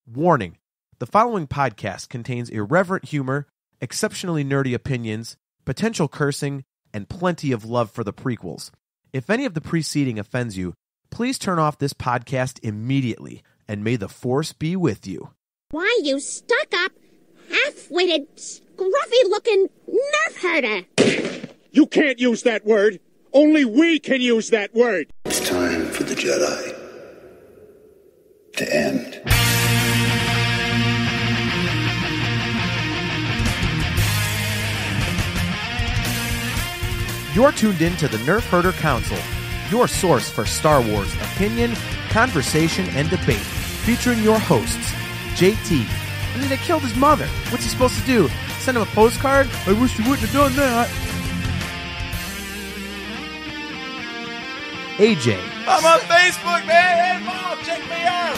Warning: the following podcast contains irreverent humor, exceptionally nerdy opinions, potential cursing, and plenty of love for the prequels. If any of the preceding offends you, please turn off this podcast immediately, and may the Force be with you. Why, you stuck-up, half-witted, scruffy-looking nerf herder! You can't use that word! Only we can use that word! It's time for the Jedi to end. You're tuned in to the Nerf Herder Council, your source for Star Wars opinion, conversation, and debate, featuring your hosts, JT. I mean, they killed his mother. What's he supposed to do? Send him a postcard? I wish you wouldn't have done that. AJ. I'm on Facebook, man! Hey, Mom, check me out!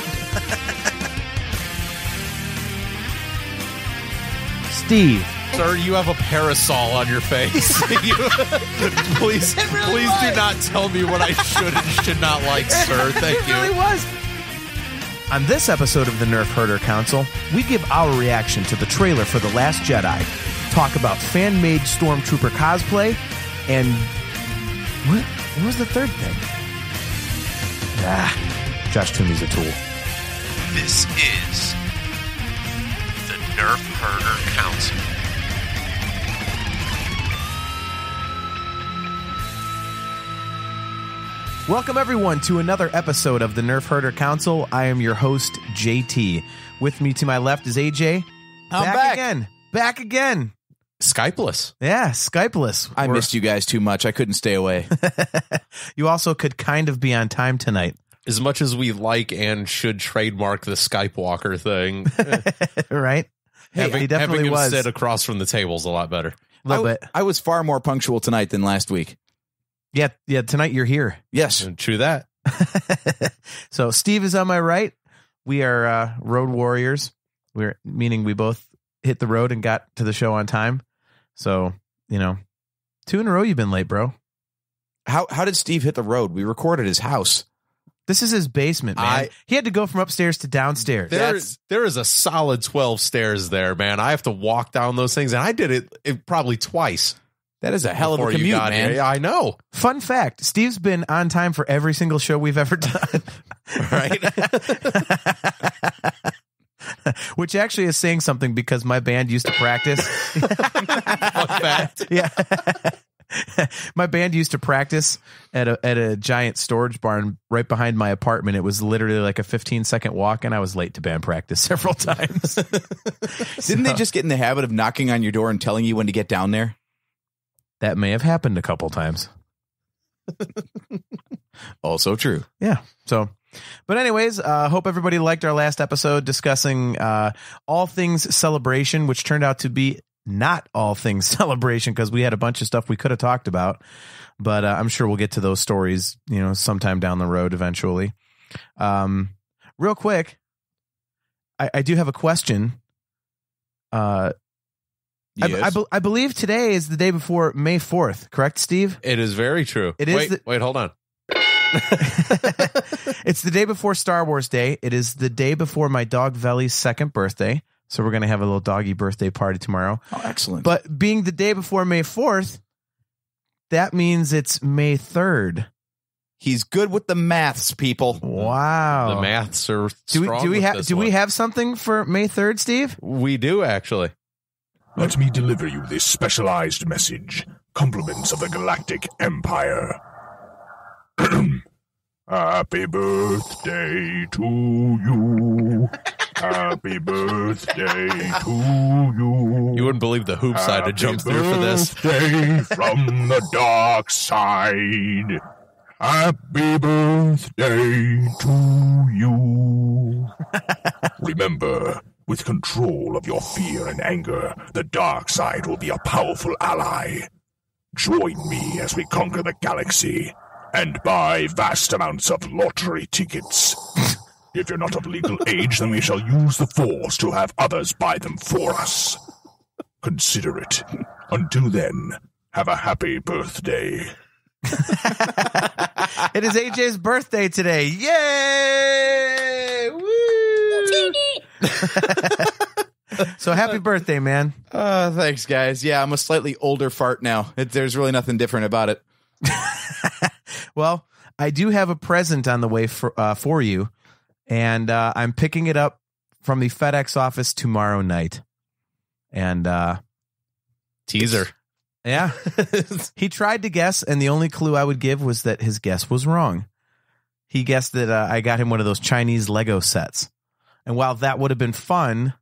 Steve. Sir, you have a parasol on your face. Please do not tell me what I should and should not like, sir. Thank you. It really was. On this episode of the Nerf Herder Council, we give our reaction to the trailer for The Last Jedi, talk about fan-made Stormtrooper cosplay, and what was the third thing? Josh Toomey's a tool. This is the Nerf Herder Council. Welcome, everyone, to another episode of the Nerf Herder Council. I am your host, JT. With me to my left is AJ. I'm back. Back again. Skypeless. Yeah, Skypeless. I missed you guys too much. I couldn't stay away. You also could kind of be on time tonight. As much as we like and should trademark the Skype Walker thing, right? Having he definitely him was. sit across from the table is a lot better. A little bit. I was far more punctual tonight than last week. Yeah, tonight you're here. Yes. True that. So Steve is on my right. We are road warriors. Meaning we both hit the road and got to the show on time. So, 2 in a row you've been late, bro. How did Steve hit the road? We recorded his house. This is his basement, man. He had to go from upstairs to downstairs. There is a solid 12 stairs there, man. I have to walk down those things, and I did it probably twice. That is a hell of a commute, man. Yeah, I know. Fun fact, Steve's been on time for every single show we've ever done. Right? Which actually is saying something because my band used to practice. Fun fact. Yeah. My band used to practice at a giant storage barn right behind my apartment. It was literally like a 15-second walk, and I was late to band practice several times. Didn't they just get in the habit of knocking on your door and telling you when to get down there? That may have happened a couple times. Also true. Yeah. So, but anyways, hope everybody liked our last episode discussing all things Celebration, which turned out to be not all things Celebration because we had a bunch of stuff we could have talked about. But I'm sure we'll get to those stories, sometime down the road eventually. Real quick, I do have a question. Yes. I believe today is the day before May 4th, correct, Steve? It is very true. Wait, hold on. It's the day before Star Wars Day. It is the day before my dog Veli's second birthday. So we're going to have a little doggy birthday party tomorrow. Oh, excellent. But being the day before May 4th, that means it's May 3rd. He's good with the maths, people. Wow. The maths are Do we have something for May 3rd, Steve? We do, actually. Let me deliver you this specialized message. Compliments of the Galactic Empire. Happy birthday to you. Happy birthday to you. You wouldn't believe the hoops I had to jump through for this. Happy birthday from the dark side. Happy birthday to you. Remember, with control of your fear and anger, the dark side will be a powerful ally. Join me as we conquer the galaxy and buy vast amounts of lottery tickets. If you're not of legal age, then we shall use the Force to have others buy them for us. Consider it. Until then, have a happy birthday. It is AJ's birthday today. Yay! Woo! So happy birthday, man. Thanks, guys. Yeah, I'm a slightly older fart now. There's really nothing different about it. Well, I do have a present on the way for you, and I'm picking it up from the FedEx office tomorrow night. And Teaser. Yeah. He tried to guess, and the only clue I would give was that his guess was wrong. He guessed that I got him one of those Chinese Lego sets. And while that would have been fun...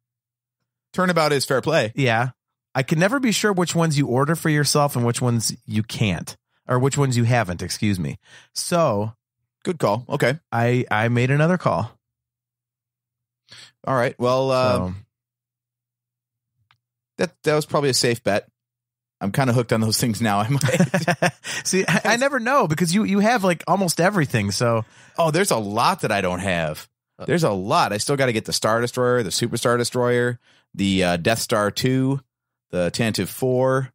Turnabout is fair play. Yeah. I can never be sure which ones you order for yourself and which ones you can't. Or which ones you haven't, excuse me. So... Good call. Okay. I made another call. All right. Well, that was probably a safe bet. I'm kind of hooked on those things now. I might. See, I never know because you have like almost everything. So, there's a lot that I don't have. There's a lot. I still got to get the Star Destroyer, the Super Star Destroyer, the Death Star 2, the Tantive 4.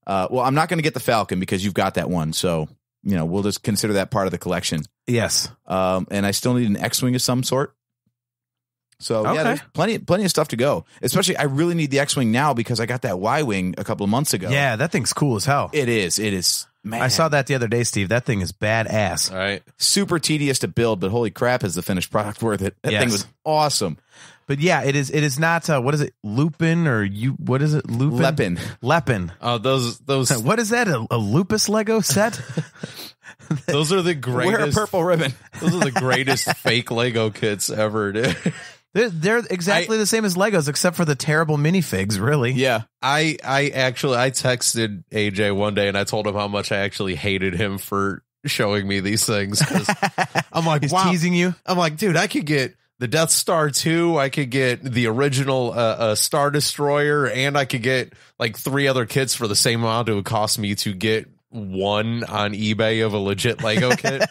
Well, I'm not going to get the Falcon because you've got that one. So, we'll just consider that part of the collection. Yes. And I still need an X-Wing of some sort. So yeah, there's plenty of stuff to go. Especially, I really need the X-Wing now because I got that Y-Wing a couple of months ago. Yeah, that thing's cool as hell. It is. Man. I saw that the other day, Steve. That thing is badass. All right. Super tedious to build, but holy crap, is the finished product worth it? That thing was awesome. But yeah, it is not. What is it? Lupin or you? What is it? Lupin. Lepin. Oh, those. What is that? A Lupus Lego set? Those are the greatest. Wear a purple ribbon. Those are the greatest fake Lego kits ever, dude. They're exactly the same as Legos, except for the terrible minifigs, really. Yeah. I texted AJ one day and I told him how much I actually hated him for showing me these things. I'm like, He's wow. teasing you. I'm like, dude, I could get the Death Star 2, I could get the original Star Destroyer, and I could get like 3 other kits for the same amount it would cost me to get one on eBay of a legit Lego kit.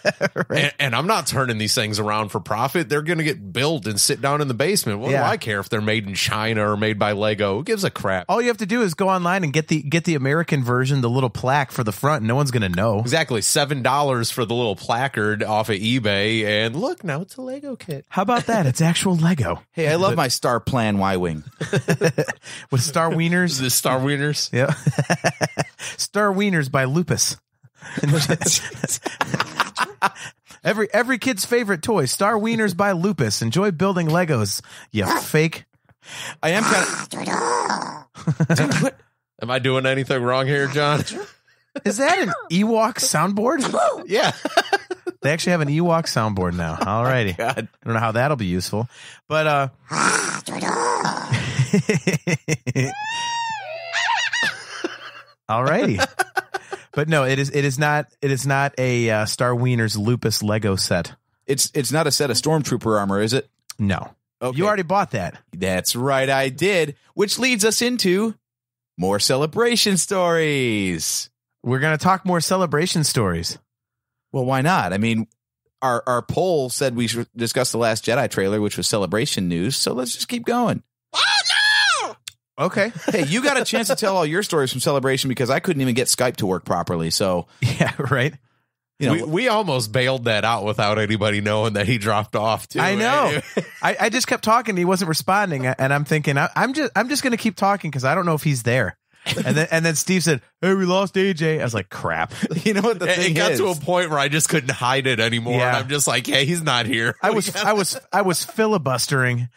Right. And I'm not turning these things around for profit. They're going to get built and sit down in the basement. What do I care if they're made in China or made by Lego? Who gives a crap? All you have to do is go online and get the American version, the little plaque for the front. No one's going to know. Exactly. $7 for the little placard off of eBay. And look, now it's a Lego kit. How about that? It's actual Lego. Hey, I love my Star Plan Y-Wing. With Star Wieners. The Star Wieners? Yeah. Star Wieners by Lupus. Every kid's favorite toy, Star Wieners by Lupus. Enjoy building Legos, you fake. I am kind of... Dude, what? Am I doing anything wrong here, John? Is that an Ewok soundboard? Yeah. They actually have an Ewok soundboard now. All righty. God. I don't know how that'll be useful. But all righty. But no, it is not a Star Wieners Lupus Lego set. It's not a set of Stormtrooper armor, is it? No. Okay. You already bought that. That's right, I did. Which leads us into more celebration stories. We're going to talk more celebration stories. Well, why not? I mean, our poll said we should discuss the Last Jedi trailer, which was celebration news. So let's just keep going. Okay. Hey, you got a chance to tell all your stories from Celebration because I couldn't even get Skype to work properly. So yeah, right. You know, we almost bailed that out without anybody knowing that he dropped off too. I know. I just kept talking. He wasn't responding, and I'm thinking I'm just going to keep talking because I don't know if he's there. And then Steve said, "Hey, we lost AJ." I was like, "Crap." You know what the thing it got is? to a point where I just couldn't hide it anymore. Yeah. And I'm just like, "Hey, he's not here." I was filibustering.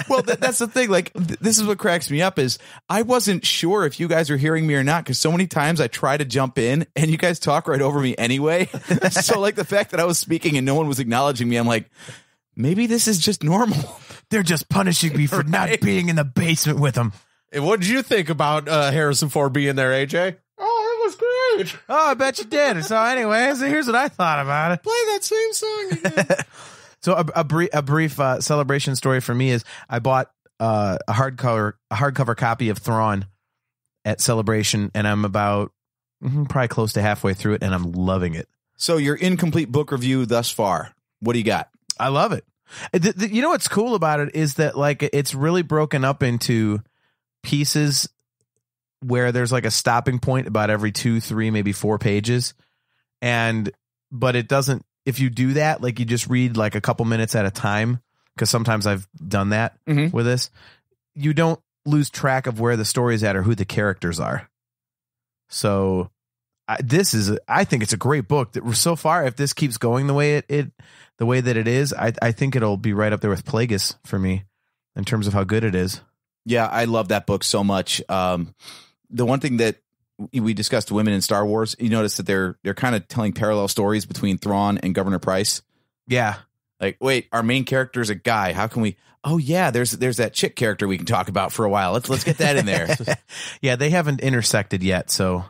Well, that's the thing. Like, this is what cracks me up is I wasn't sure if you guys are hearing me or not because so many times I try to jump in and you guys talk right over me anyway. So, like, the fact that I was speaking and no one was acknowledging me, I'm like, maybe this is just normal. They're just punishing me for not being in the basement with them. What did you think about Harrison Ford being there, AJ? Oh, it was great. Oh, I bet you did. So anyways, here's what I thought about it. Play that same song again. So a brief celebration story for me is I bought a hardcover copy of Thrawn at Celebration, and I'm about probably close to halfway through it, and I'm loving it. So your incomplete book review thus far, what do you got? I love it. You know what's cool about it is that like it's really broken up into pieces where there's like a stopping point about every 2, 3, maybe 4 pages. But it doesn't, if you do that, like you just read like a couple minutes at a time, because sometimes I've done that with this. You don't lose track of where the story's at or who the characters are. So I think it's a great book. That so far, if this keeps going the way the way that it is, I think it'll be right up there with Plagueis for me in terms of how good it is. Yeah, I love that book so much. The one thing that we discussed women in Star Wars, you notice that they're kind of telling parallel stories between Thrawn and Governor Pryce. Yeah. Like, wait, our main character is a guy. How can we? Oh yeah, there's that chick character we can talk about for a while. Let's get that in there. Yeah, they haven't intersected yet, so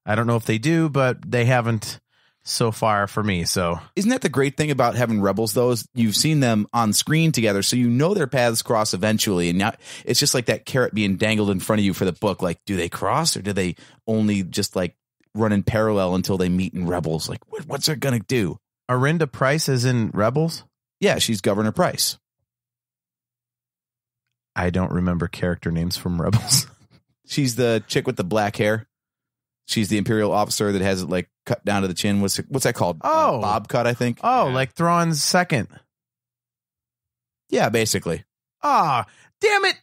I don't know if they do, but they haven't so far for me. So isn't that the great thing about having Rebels, though? Is you've seen them on screen together, so you know their paths cross eventually, and now it's just like that carrot being dangled in front of you for the book. Like, do they cross, or do they only just like run in parallel until they meet in Rebels? Like, what's it gonna do? Arinda Pryce is in Rebels? Yeah, she's Governor Pryce. I don't remember character names from Rebels. She's the chick with the black hair. She's the Imperial officer that has it like cut down to the chin. What's that called? Oh, bob cut, I think. Oh, like Thrawn's second. Yeah, basically. Ah, damn it.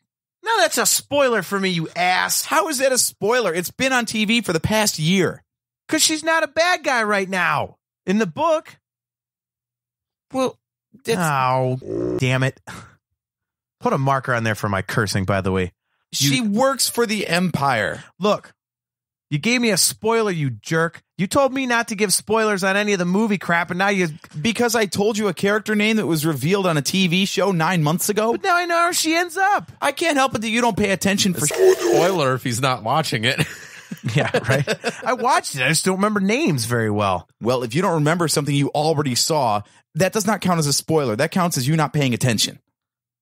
Now that's a spoiler for me, you ass. How is that a spoiler? It's been on TV for the past year. Because she's not a bad guy right now. In the book. Well, oh, damn it. Put a marker on there for my cursing, by the way. She works for the Empire. Look, you gave me a spoiler, you jerk. You told me not to give spoilers on any of the movie crap, and now you... Because I told you a character name that was revealed on a TV show 9 months ago? But now I know how she ends up. I can't help it that you don't pay attention for... Spoiler if he's not watching it. Yeah, right. I watched it. I just don't remember names very well. Well, if you don't remember something you already saw, that does not count as a spoiler. That counts as you not paying attention.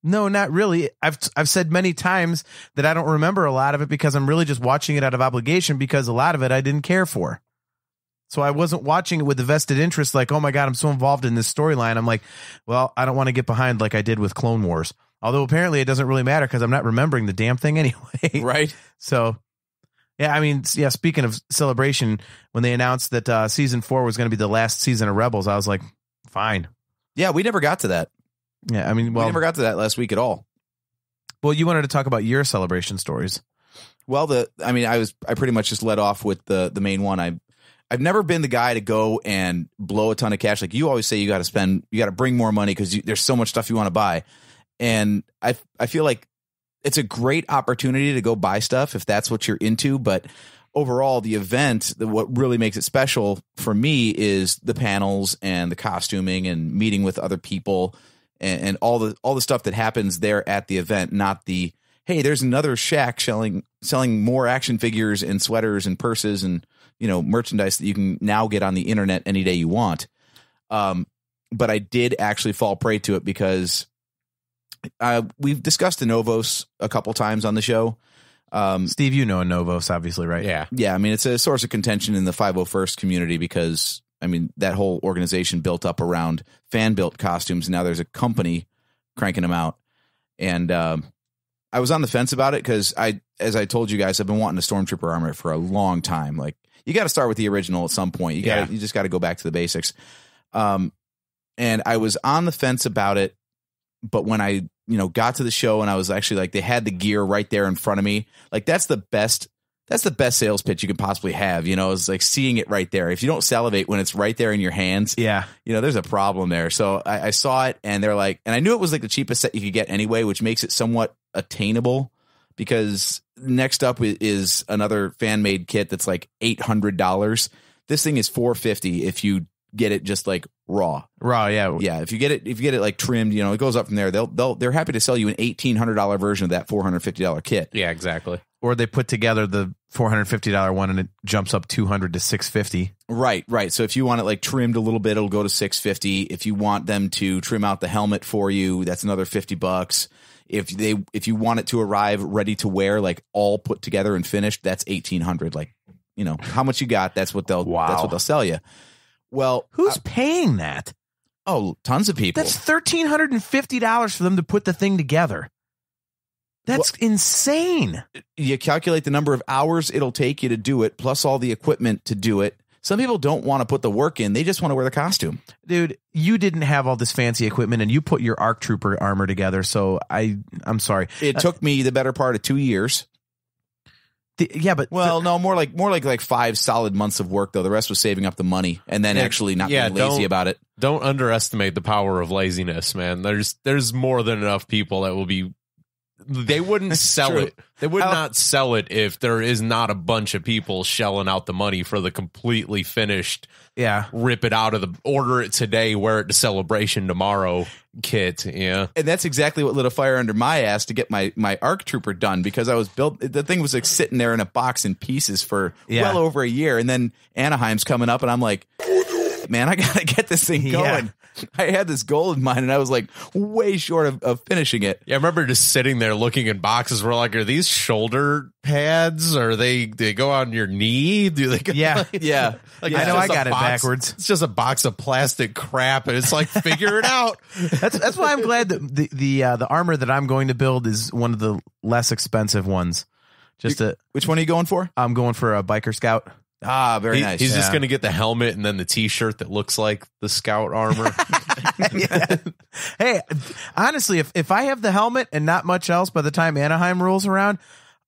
No, not really. I've said many times that I don't remember a lot of it because I'm really just watching it out of obligation because a lot of it I didn't care for. So I wasn't watching it with the vested interest like, oh my God, I'm so involved in this storyline. I'm like, well, I don't want to get behind like I did with Clone Wars. Although apparently it doesn't really matter because I'm not remembering the damn thing anyway. Right. So, yeah, I mean, yeah, speaking of Celebration, when they announced that season 4 was going to be the last season of Rebels, I was like, fine. Yeah, we never got to that. Yeah, I mean, well, we never got to that last week at all. Well, you wanted to talk about your Celebration stories. Well, I pretty much just led off with the main one. I've never been the guy to go and blow a ton of cash. Like you always say, you got to bring more money because there's so much stuff you want to buy. And I feel like it's a great opportunity to go buy stuff if that's what you're into. But overall, the event, what really makes it special for me is the panels and the costuming and meeting with other people. And all the stuff that happens there at the event, not the, hey, there's another shack selling more action figures and sweaters and purses and, merchandise that you can now get on the internet any day you want. But I did actually fall prey to it because we've discussed Novos a couple times on the show. Steve, you know Novos, obviously, right? Yeah. Yeah. I mean, it's a source of contention in the 501st community because that whole organization built up around fan-built costumes. Now there's a company cranking them out. And I was on the fence about it because as I told you guys, I've been wanting a Stormtrooper armor for a long time. Like, you got to start with the original at some point. You just got to go back to the basics. And I was on the fence about it. But when I, got to the show and I was actually like, they had the gear right there in front of me. Like, that's the best sales pitch you could possibly have, is like seeing it right there. If you don't salivate when it's right there in your hands, there's a problem there. So I saw it and they're like, and I knew it was like the cheapest set you could get anyway, which makes it somewhat attainable because next up is another fan made kit that's like $800. This thing is $450 if you get it just like raw. Yeah. If you get it like trimmed, it goes up from there. They're happy to sell you an $1,800 version of that $450 kit. Yeah, exactly. Or they put together the $450 one and it jumps up $200 to $650. Right. So if you want it like trimmed a little bit, it'll go to $650. If you want them to trim out the helmet for you, that's another $50. If you want it to arrive ready to wear, like all put together and finished, that's $1,800. Like, how much you got, that's what they'll sell you. Well, who's paying that? Oh, tons of people. That's $1,350 for them to put the thing together. That's insane. You calculate the number of hours it'll take you to do it, plus all the equipment to do it. Some people don't want to put the work in. They just want to wear the costume. Dude, you didn't have all this fancy equipment and you put your ARC Trooper armor together. So I'm sorry. It took me the better part of 2 years. More like 5 solid months of work, though. The rest was saving up the money and then actually not being lazy about it. Don't underestimate the power of laziness, man. There's more than enough people that will be. They wouldn't sell it. They would not sell it if there is not a bunch of people shelling out the money for the completely finished. Yeah, rip it out of the order it today, wear it to Celebration tomorrow kit. Yeah, and that's exactly what lit a fire under my ass to get my ARC Trooper done, because I was the thing was like sitting there in a box in pieces for well over a year, and then Anaheim's coming up, and I'm like, man, I gotta get this thing going. Yeah. I had this goal in mind, and I was like way short of finishing it. Yeah, I remember just sitting there looking in boxes. We're like, are these shoulder pads? Or they go on your knee? Do they? Yeah. Like, I know I got it backwards. It's just a box of plastic crap, and it's like, figure it out. That's why I'm glad that the armor that I'm going to build is one of the less expensive ones. Which one are you going for? I'm going for a Biker Scout. Ah, very nice. He's just going to get the helmet and then the T-shirt that looks like the Scout armor. Yeah. Hey, honestly, if I have the helmet and not much else by the time Anaheim rolls around,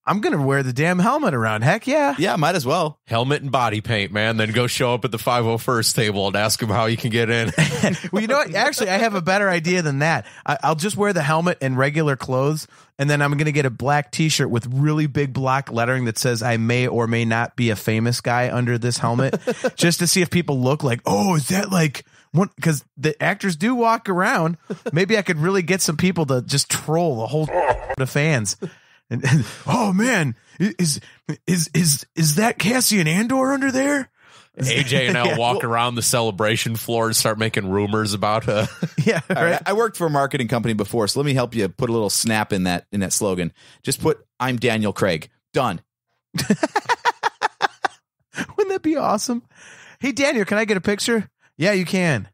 I'm going to wear the damn helmet around. Heck yeah. Yeah, might as well. Helmet and body paint, man. Then go show up at the 501st table and ask them how you can get in. Well, you know what? Actually, I have a better idea than that. I'll just wear the helmet and regular clothes, and then I'm going to get a black T-shirt with really big block lettering that says I may or may not be a famous guy under this helmet, just to see if people look like, oh, is that like... Because the actors do walk around. Maybe I could really get some people to just troll the whole of fans. And oh man, is that Cassian Andor under there? AJ and I'll walk around the Celebration floor and start making rumors about Yeah, right. I worked for a marketing company before, so let me help you put a little snap in that slogan. Just put I'm Daniel Craig. Done. Wouldn't that be awesome? Hey Daniel, can I get a picture? Yeah, you can.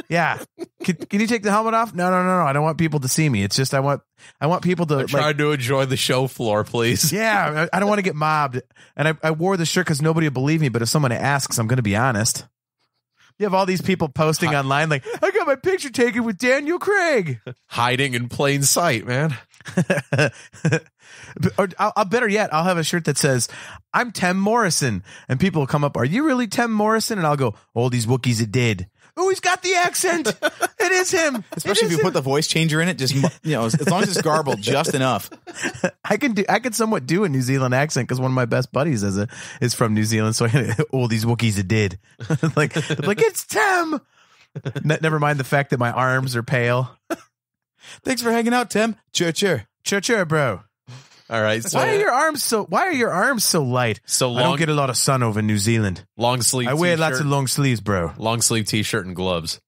Yeah. Can you take the helmet off? No. I don't want people to see me. It's just I want people to try to enjoy the show floor, please. Yeah, I don't want to get mobbed. And I wore the shirt because nobody will believe me. But if someone asks, I'm going to be honest. You have all these people posting online like, I got my picture taken with Daniel Craig. Hiding in plain sight, man. Or I'll better yet, I'll have a shirt that says, I'm Tim Morrison. And people will come up, are you really Tim Morrison? And I'll go, oh, these Wookiees are dead. Oh, he's got the accent. It is him. Especially if you put the voice changer in it, just, as long as it's garbled just enough. I can somewhat do a New Zealand accent because one of my best buddies is from New Zealand. So all these Wookiees are dead. like it's Tim. Never mind the fact that my arms are pale. Thanks for hanging out, Tim. Chur, bro. All right. So why are your arms so light? So long, I don't get a lot of sun over in New Zealand. Long sleeve. I wear t-shirt, lots of long sleeves, bro. Long sleeve T-shirt and gloves.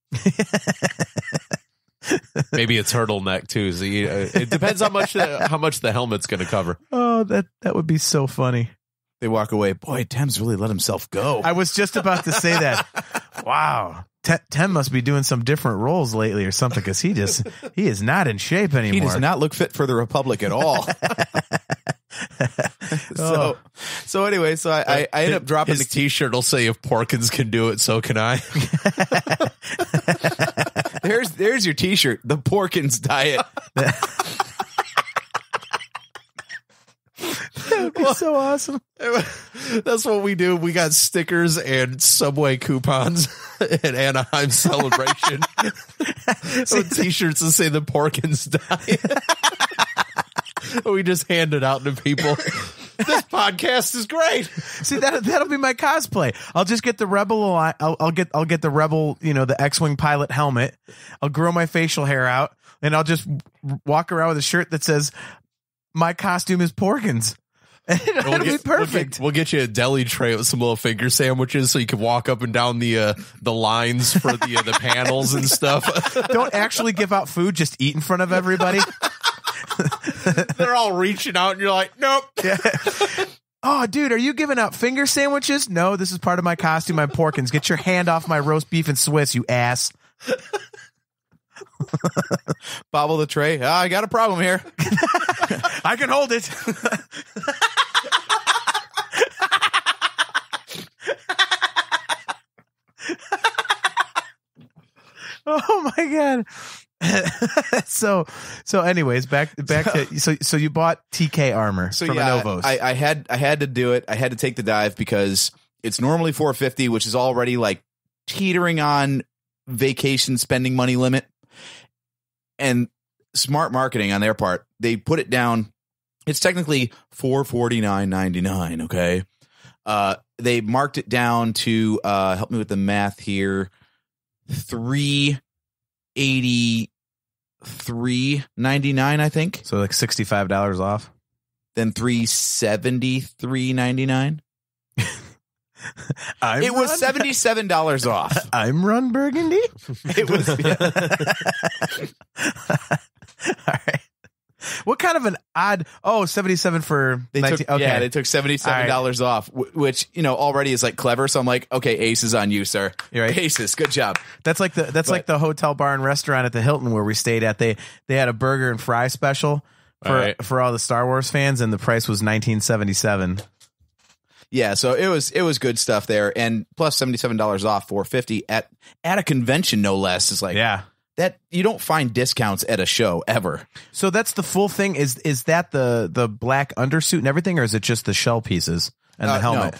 Maybe a turtleneck too. So it depends how much the helmet's going to cover. Oh, that would be so funny. They walk away. Boy, Tim's really let himself go. I was just about to say that. Wow. Tim must be doing some different roles lately or something because he is not in shape anymore. He does not look fit for the Republic at all. So anyway, I ended up dropping his T-shirt will say if Porkins can do it, so can I. There's your T-shirt, the Porkins diet. That would be so awesome. That's what we do. We got stickers and Subway coupons at Anaheim Celebration. So T-shirts that say the Porkins diet. We just hand it out to people. This podcast is great. See, that'll be my cosplay. I'll just get the Rebel. I'll get the Rebel. The X-wing pilot helmet. I'll grow my facial hair out, and I'll just walk around with a shirt that says, "My costume is Porkins." It'll be perfect. We'll get you a deli tray with some little finger sandwiches so you can walk up and down the lines for the panels and stuff. Don't actually give out food. Just eat in front of everybody. They're all reaching out and you're like, nope. Yeah. Oh, dude, are you giving out finger sandwiches? No, this is part of my costume. I'm Porkins. Get your hand off my roast beef and Swiss, you ass. Bobble the tray. I got a problem here. I can hold it. Oh my god. so anyways, back to so you bought TK armor from Novos. I had to do it. I had to take the dive because it's normally $450, which is already like teetering on vacation spending money limit. And smart marketing on their part, they put it down. It's technically $449.99. Okay. They marked it down to help me with the math here. $383.99, I think. So like $65 off. Then $373.99. It was $77 off. I'm Ron Burgundy. It was. All right. What kind of an odd? Oh, 77 for They 19. took, Okay. Yeah, they took $77 off, which already is like clever. So I'm like, okay, Ace is on you, sir. You're right. Aces, good job. That's like the hotel bar and restaurant at the Hilton where we stayed at. They had a burger and fry special for all the Star Wars fans, and the price was $19.77. Yeah, so it was good stuff there, and plus $77 off, $450 at a convention, no less. Is like that you don't find discounts at a show ever. So that's the full thing. Is that the black undersuit and everything, or is it just the shell pieces and the helmet?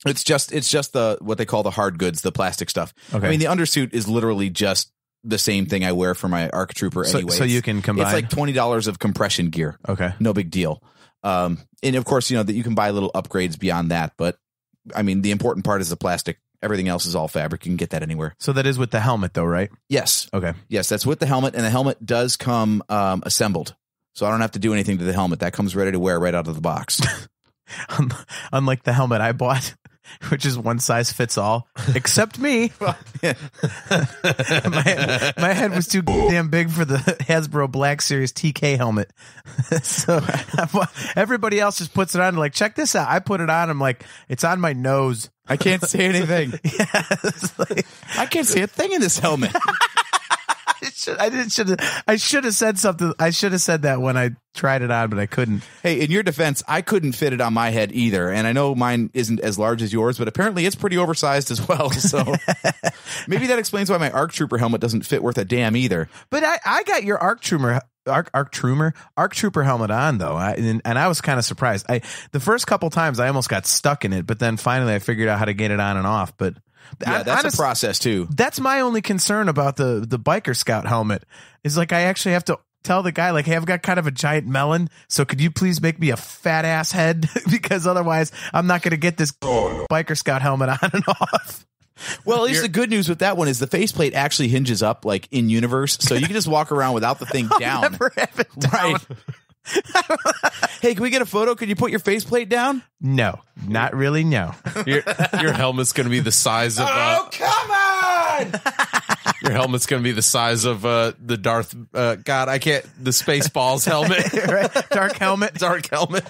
No. It's just the what they call the hard goods, the plastic stuff. Okay. I mean, the undersuit is literally just the same thing I wear for my ARC Trooper anyway. So you can combine. It's like $20 of compression gear. Okay. No big deal. And of course, that you can buy little upgrades beyond that. But I mean, the important part is the plastic. Everything else is all fabric. You can get that anywhere. So that is with the helmet, though, right? Yes. Okay. Yes, that's with the helmet, and the helmet does come assembled. So I don't have to do anything to the helmet. That comes ready to wear right out of the box. Unlike the helmet I bought, which is one size fits all, except me. my head was too damn big for the Hasbro Black Series TK helmet. So everybody else just puts it on, like, check this out. I put it on. I'm like, it's on my nose. I can't say anything. Yeah, like, I can't see a thing in this helmet. I should have said something. I should have said that when I tried it on, but I couldn't. Hey, in your defense, I couldn't fit it on my head either. And I know mine isn't as large as yours, but apparently it's pretty oversized as well. So maybe that explains why my ARC Trooper helmet doesn't fit worth a damn either. But I got your ARC Trooper helmet on, though. And I was kind of surprised. The first couple times I almost got stuck in it, but then finally I figured out how to get it on and off. But yeah, that's a process too. That's my only concern about the Biker Scout helmet is, like, I actually have to tell the guy, like, hey, I've got kind of a giant melon, so could you please make me a fat ass head? Because otherwise I'm not going to get this Biker Scout helmet on and off. Well, at least the good news with that one is the faceplate actually hinges up, like, in universe, so you can just walk around without the thing down. Never have it down. Right. Hey, can we get a photo? Could you put your faceplate down? No, not really. No. Your helmet's going to be the size of. Oh, come on! Your helmet's going to be the size of the Darth. God, I can't. The Spaceballs helmet. Right? Dark helmet. Dark helmet.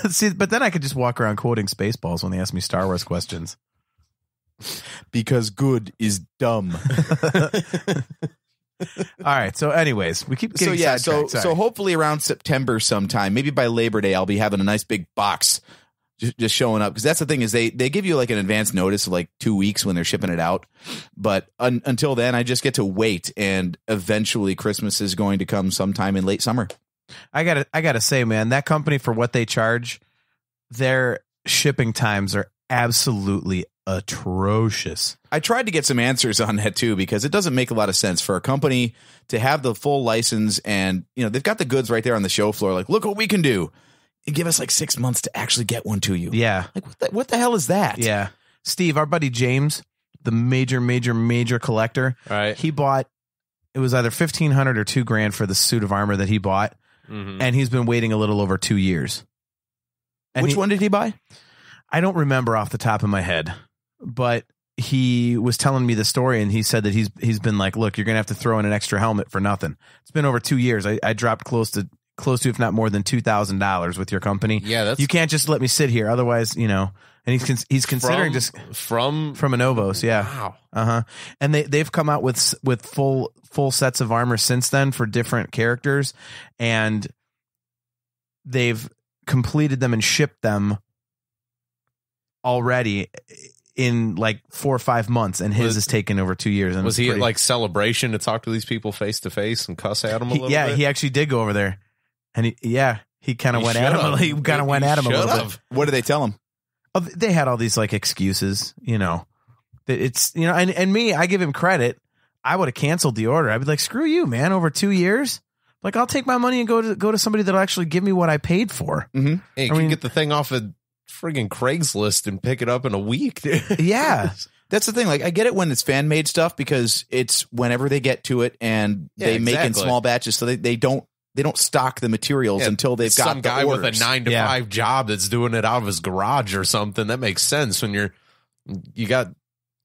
See, but then I could just walk around quoting Spaceballs when they ask me Star Wars questions. Because good is dumb. All right. So, anyways, we keep getting sidetracked. Sorry. So hopefully around September sometime, maybe by Labor Day, I'll be having a nice big box just showing up. Because that's the thing is they give you like an advance notice of like 2 weeks when they're shipping it out. But until then, I just get to wait, and eventually Christmas is going to come sometime in late summer. I gotta say, man, that company, for what they charge, their shipping times are absolutely atrocious. I tried to get some answers on that too, because it doesn't make a lot of sense for a company to have the full license, and they've got the goods right there on the show floor. Like, look what we can do, and give us like 6 months to actually get one to you. Yeah, like what the hell is that? Yeah, Steve, our buddy James, the major collector, right? He bought, it was either $1,500 or $2,000 for the suit of armor that he bought, and he's been waiting a little over 2 years. And which one did he buy? I don't remember off the top of my head, but he was telling me the story, and he said that he's been like, look, you're going to have to throw in an extra helmet for nothing. It's been over 2 years. I dropped close to, if not more than $2,000 with your company. Yeah. You can't just let me sit here. Otherwise, and he's considering from a Novos. Yeah. Wow. Uh-huh. And they've come out with full sets of armor since then for different characters, and they've completed them and shipped them already in like 4 or 5 months, and his is taken over 2 years. And Was he at like Celebration to talk to these people face to face and cuss at them a little bit? He actually did go over there, and he kind of went at him. He kind of went at him a little bit. What did they tell him? Oh, they had all these like excuses, It's and me, I give him credit. I would have canceled the order. I'd be like, screw you, man. Over 2 years, like I'll take my money and go to somebody that'll actually give me what I paid for. Mm-hmm. Hey, you can get the thing off of friggin' Craigslist and pick it up in a week. Yeah. That's the thing. Like, I get it when it's fan made stuff because it's whenever they get to it and they make in small batches, so they don't stock the materials until they've got some guy orders. with a 9 to 5 job that's doing it out of his garage or something. That makes sense when you got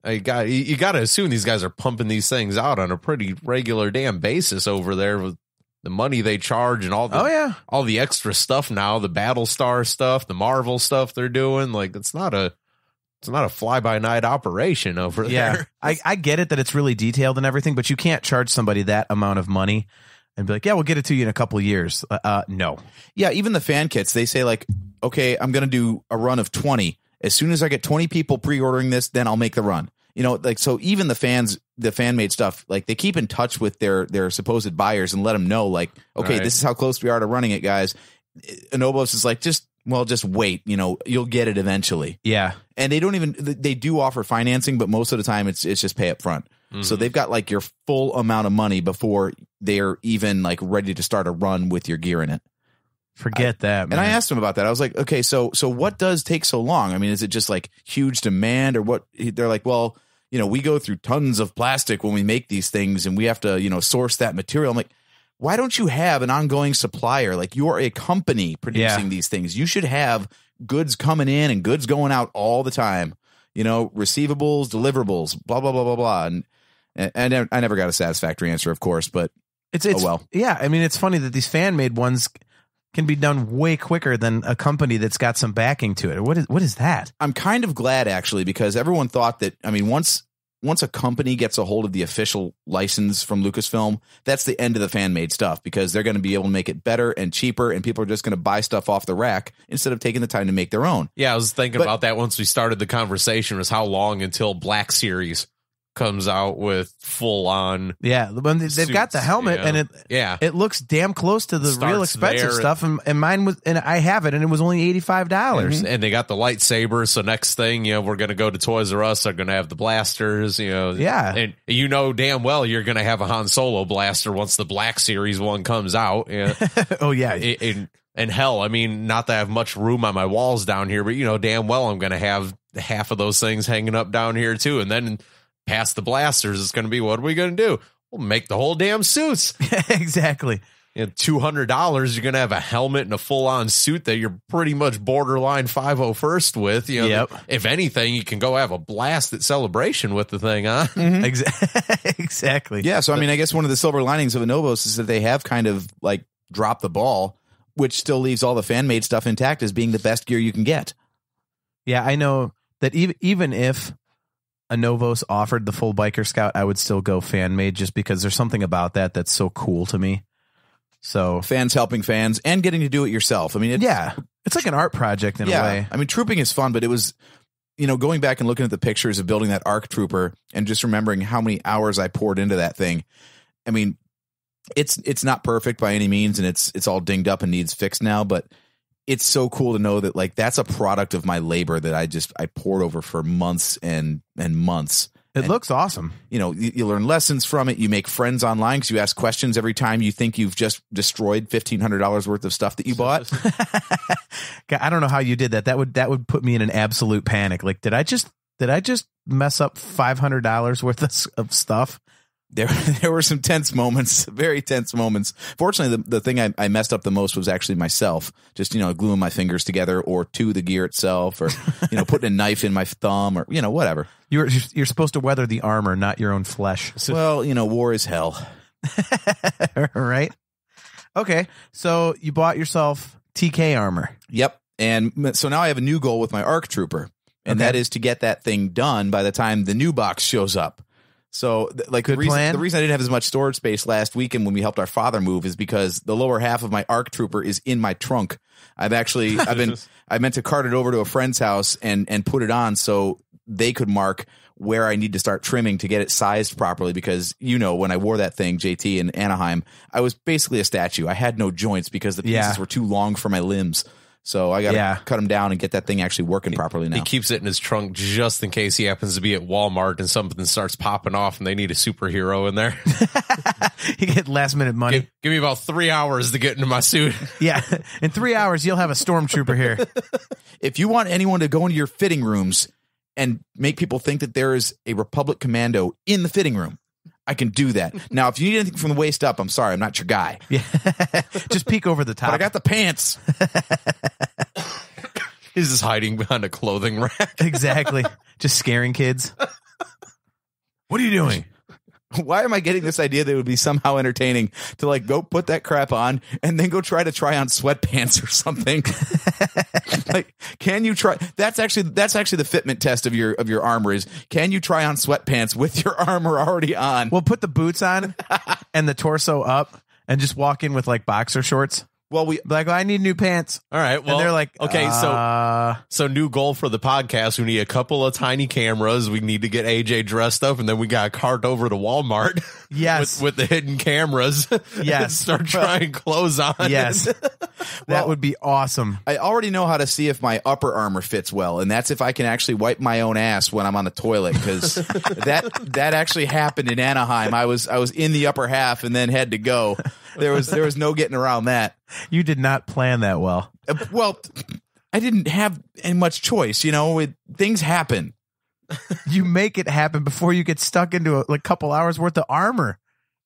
to assume these guys are pumping these things out on a pretty regular damn basis over there with the money they charge and all the all the extra stuff now, the Battlestar stuff, the Marvel stuff they're doing. Like it's not a fly by night operation over there. I get it that it's really detailed and everything, but you can't charge somebody that amount of money and be like, yeah, we'll get it to you in a couple of years. No. Yeah, even the fan kits, they say like, okay, I'm going to do a run of 20. As soon as I get 20 people pre-ordering this, then I'll make the run. Like, so even the fan-made stuff, like they keep in touch with their supposed buyers and let them know, like, okay, this is how close we are to running it, guys. Anobos is like, just wait, you'll get it eventually. Yeah. And they do offer financing, but most of the time it's just pay up front. Mm-hmm. So they've got like your full amount of money before they're even like ready to start a run with your gear in it. Forget that, man. And I asked him about that. I was like, okay, so what does take so long? I mean, is it just like huge demand or what? They're like, well, we go through tons of plastic when we make these things and we have to, source that material. I'm like, why don't you have an ongoing supplier? Like you're a company producing these things. You should have goods coming in and goods going out all the time, receivables, deliverables, blah, blah, blah, blah, blah. And I never got a satisfactory answer, of course, but it's well. Yeah. I mean, it's funny that these fan made ones can be done way quicker than a company that's got some backing to it. What is that? I'm kind of glad actually, because everyone thought that, I mean, once a company gets a hold of the official license from Lucasfilm, that's the end of the fan made stuff because they're going to be able to make it better and cheaper and people are just going to buy stuff off the rack instead of taking the time to make their own. Yeah, I was thinking about that once we started the conversation was how long until Black Series comes out with full on when they've got the helmet and it looks damn close to the real expensive stuff and mine was, and I have it and it was only $85 and they got the lightsabers. So next thing we're gonna go to Toys R Us, they're gonna have the blasters, and damn well you're gonna have a Han Solo blaster once the Black Series one comes out. And hell, I mean, not that I have much room on my walls down here, but damn well I'm gonna have half of those things hanging up down here too. And then past the blasters, it's going to be, what are we going to do? We'll make the whole damn suits. Exactly. $200, you're going to have a helmet and a full-on suit that you're pretty much borderline 501st with. If anything, you can go have a blast at Celebration with the thing, huh? Mm-hmm. Exactly. Yeah, so I mean, I guess one of the silver linings of Anobos is that they have kind of like dropped the ball, which still leaves all the fan-made stuff intact as being the best gear you can get. Yeah, I know that even if Novos offered the full Biker Scout, I would still go fan made just because there's something about that that's so cool to me. So fans helping fans and getting to do it yourself. I mean, it's like an art project in a way. I mean, trooping is fun, but it was, going back and looking at the pictures of building that ARC Trooper and just remembering how many hours I poured into that thing. I mean, it's not perfect by any means, and it's all dinged up and needs fixed now, but it's so cool to know that like that's a product of my labor that I poured over for months and months. It looks awesome. You learn lessons from it. You make friends online because you ask questions every time you think you've just destroyed $1,500 worth of stuff that you bought. I don't know how you did that. That would put me in an absolute panic. Like, did I just mess up $500 worth of stuff? There were some tense moments, very tense moments. Fortunately, the thing I messed up the most was actually myself. Just, gluing my fingers together or to the gear itself or, putting a knife in my thumb or, whatever. You're supposed to weather the armor, not your own flesh. Well, war is hell. Right? Okay. So you bought yourself TK armor. Yep. And so now I have a new goal with my ARC Trooper, and that is to get that thing done by the time the new box shows up. So, like, the reason I didn't have as much storage space last weekend when we helped our father move is because the lower half of my ARC Trooper is in my trunk. I meant to cart it over to a friend's house and put it on. So they could mark where I need to start trimming to get it sized properly, because when I wore that thing, JT, in Anaheim, I was basically a statue. I had no joints because the pieces were too long for my limbs. So I got to cut them down and get that thing actually working properly now. He keeps it in his trunk just in case he happens to be at Walmart and something starts popping off and they need a superhero in there. You get last minute money. Give me about 3 hours to get into my suit. Yeah. In 3 hours, you'll have a stormtrooper here. If you want anyone to go into your fitting rooms and make people think that there is a Republic commando in the fitting room, I can do that. Now, if you need anything from the waist up, I'm sorry, I'm not your guy. Yeah. Just peek over the top. But I got the pants. He's just hiding behind a clothing rack. Exactly. Just scaring kids. What are you doing? Why am I getting this idea that it would be somehow entertaining to go put that crap on and then go try on sweatpants or something? Can you try? That's actually the fitment test of your armor is, can you try on sweatpants with your armor already on? Well, put the boots on and the torso up and just walk in with boxer shorts. Well, I need new pants. All right. Well, and they're like, okay, so new goal for the podcast. We need a couple of tiny cameras. We need to get AJ dressed up, and then we got a cart over to Walmart. Yes. with the hidden cameras. Yes. And start trying clothes on. Yes. That would be awesome. I already know how to see if my upper armor fits well, and that's if I can actually wipe my own ass when I'm on the toilet, because that actually happened in Anaheim. I was in the upper half and then had to go. There was no getting around that. You did not plan that well. Well, I didn't have much choice. Things happen. You make it happen before you get stuck into a couple hours worth of armor.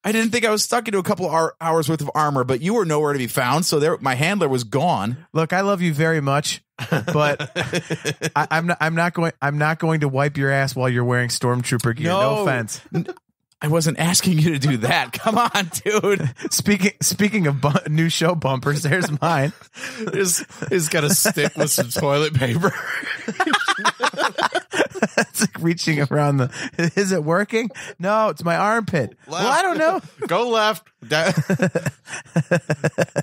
I didn't think I was stuck into a couple hours worth of armor, but you were nowhere to be found. So my handler was gone. Look, I love you very much, but I'm not going to wipe your ass while you're wearing stormtrooper gear. No offense. I wasn't asking you to do that. Come on, dude. Speaking of new show bumpers, there's mine. He's got a stick with some toilet paper. It's reaching around is it working? No, it's my armpit. Left. Well, I don't know. Go left.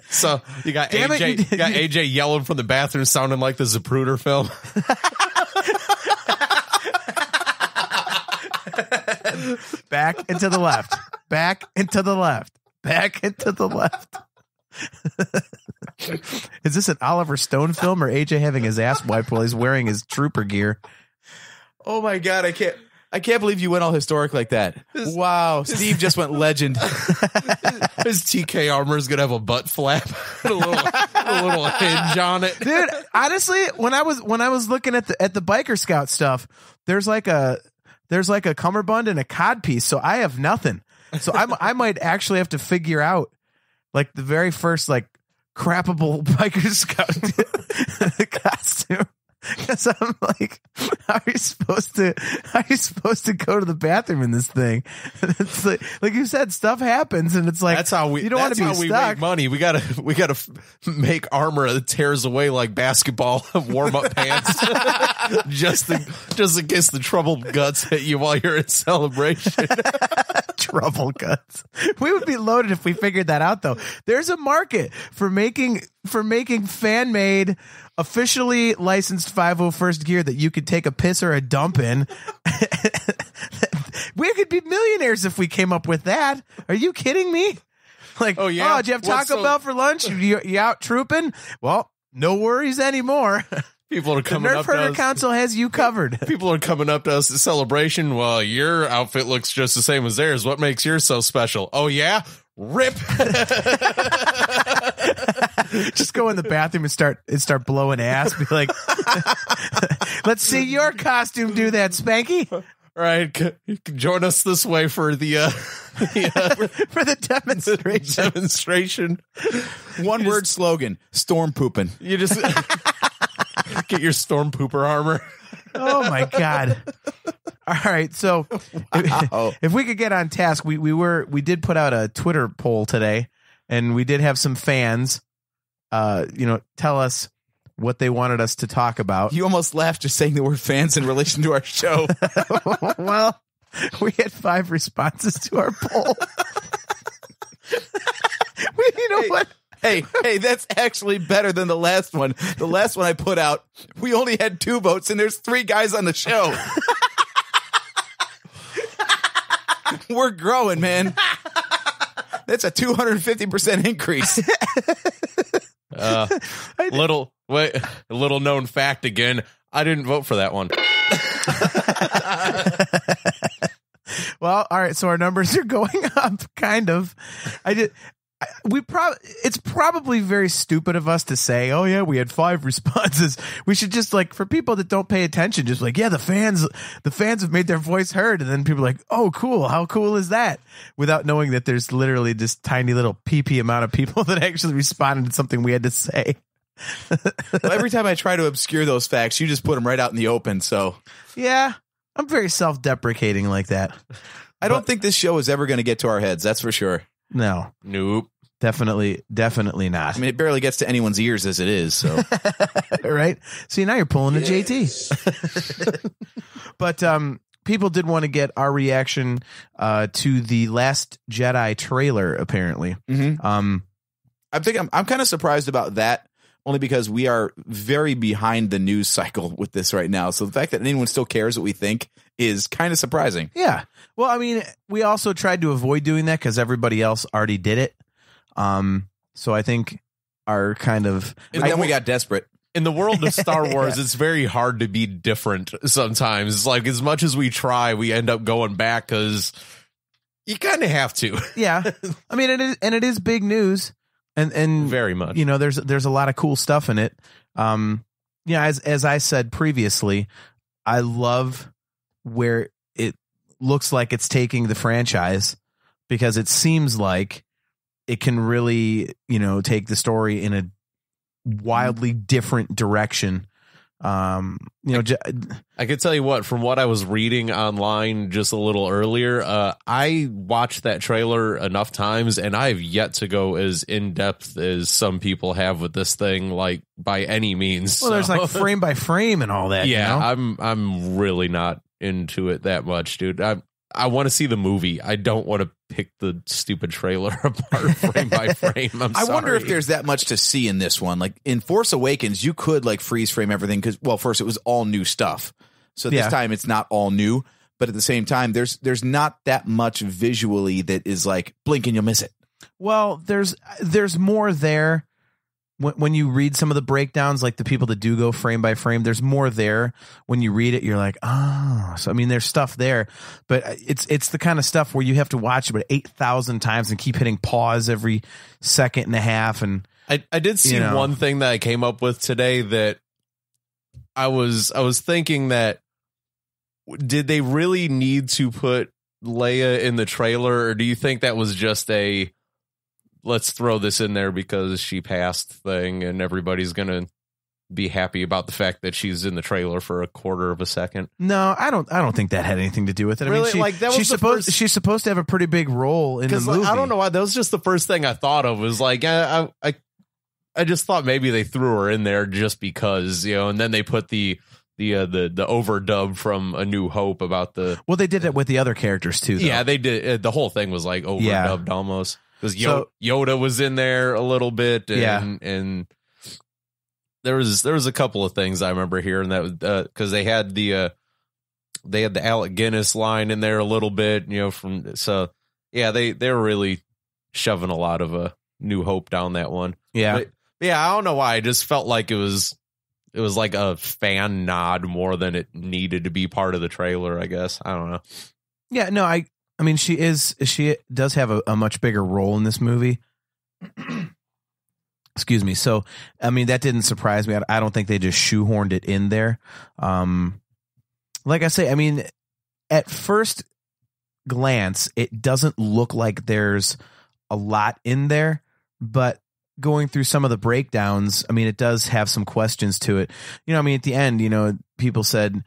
So you got AJ yelling from the bathroom, sounding like the Zapruder film. Back and to the left. Back and to the left. Back and to the left. Is this an Oliver Stone film or AJ having his ass wiped while he's wearing his trooper gear? Oh my God, I can't believe you went all historic like that. Wow, Steve just went legend. His TK armor is gonna have a butt flap, a little hinge on it, dude. Honestly, when I was looking at the biker scout stuff, there's like a cummerbund and a codpiece, so I have nothing. So I might actually have to figure out the very first crappable biker scout costume. Because I'm like, how are you supposed to go to the bathroom in this thing? It's like you said, stuff happens, and it's like that's how we. You don't want to be stuck. We make money. We gotta make armor that tears away like basketball warm up pants, just in case the troubled guts hit you while you're in celebration. Trouble guts. We would be loaded if we figured that out, though. There's a market for making fan made, officially licensed 501st gear that you could take a piss or a dump in. We could be millionaires if we came up with that. Are you kidding me? Oh yeah. Oh, did you have Taco Bell for lunch? You out trooping? Well, no worries anymore. People are coming the up to us. The Nerf Herder Council has you covered. People are coming up to us at celebration. Well, your outfit looks just the same as theirs. What makes yours so special? Oh, yeah? Rip. Just go in the bathroom and start blowing ass. Be like, let's see your costume do that, Spanky. All right. You can join us this way for the for the demonstration. One word slogan: storm pooping. You just get your storm pooper armor. Oh my God. All right. So if we could get on task, we did put out a Twitter poll today, and we did have some fans tell us what they wanted us to talk about. You almost laughed just saying the word fans in relation to our show. Well, we had 5 responses to our poll. You know what? Hey, that's actually better than the last one. The last one I put out, we only had 2 votes, and there's 3 guys on the show. We're growing, man. That's a 250% increase. Little known fact again. I didn't vote for that one. Well, all right. So our numbers are going up, kind of. It's probably very stupid of us to say, oh yeah, we had 5 responses. We should just, like, for people that don't pay attention, just like, yeah, the fans have made their voice heard. And then people are like, oh, cool. How cool is that? Without knowing that there's literally this tiny little PP amount of people that actually responded to something we had to say. Well, every time I try to obscure those facts, you just put them right out in the open. So yeah, I'm very self-deprecating like that. I don't think this show is ever going to get to our heads. That's for sure. No. Nope. Definitely not. I mean, it barely gets to anyone's ears as it is. So, right. See, now you're pulling a JT. But people did want to get our reaction to the Last Jedi trailer. Apparently, I'm kind of surprised about that. Only because we are very behind the news cycle with this right now. So the fact that anyone still cares what we think is kind of surprising. Yeah. Well, I mean, we also tried to avoid doing that because everybody else already did it. So I think our kind of... And then we got desperate. In the world of Star Wars, it's very hard to be different sometimes. It's like, as much as we try, we end up going back because you kind of have to. Yeah. I mean, it is big news. And very much, you know, there's a lot of cool stuff in it. Yeah, as I said previously, I love where it looks like it's taking the franchise, because it seems like it can really, you know, take the story in a wildly different direction. You know, I could tell you what, from what I was reading online just a little earlier, I watched that trailer enough times and I've yet to go as in depth as some people have with this thing, like, by any means. Well, there's like frame by frame and all that. Yeah, you know? I'm really not into it that much, dude. I want to see the movie. I don't want to pick the stupid trailer apart frame by frame. I wonder if there's that much to see in this one. Like in Force Awakens, you could like freeze frame everything because, well, first it was all new stuff. So this time it's not all new, but at the same time, there's not that much visually that is like blink and you'll miss it. Well, there's more there. When you read some of the breakdowns, like the people that do go frame by frame, there's more there. When you read it, you're like, oh. So I mean, there's stuff there, but it's the kind of stuff where you have to watch it 8,000 times and keep hitting pause every second and a half. And I did see one thing that I came up with today that I was thinking that, did they really need to put Leia in the trailer, or do you think that was just a let's throw this in there because she passed thing and everybody's going to be happy about the fact that she's in the trailer for a quarter of a second? No, I don't think that had anything to do with it. Really? I mean, Like, that was she's supposed to have a pretty big role in the movie. I don't know why. That was just the first thing I thought of, was like, I just thought maybe they threw her in there just because, you know, and then they put the overdub from A New Hope about the... Well, they did it with the other characters too, though. Yeah, they did. The whole thing was like overdubbed almost. Because Yoda was in there a little bit, and there was a couple of things I remember hearing that, because they had the Alec Guinness line in there a little bit, you know, they were really shoving a lot of New Hope down that one. Yeah, but, yeah, I don't know why. I just felt like it was like a fan nod more than it needed to be part of the trailer, I guess. I don't know. Yeah, no, I mean, she does have a much bigger role in this movie. Excuse me. So, I mean, that didn't surprise me. I don't think they just shoehorned it in there. Like I say, I mean, at first glance, it doesn't look like there's a lot in there, but going through some of the breakdowns, I mean, it does have some questions to it. You know, I mean, at the end, you know, people said,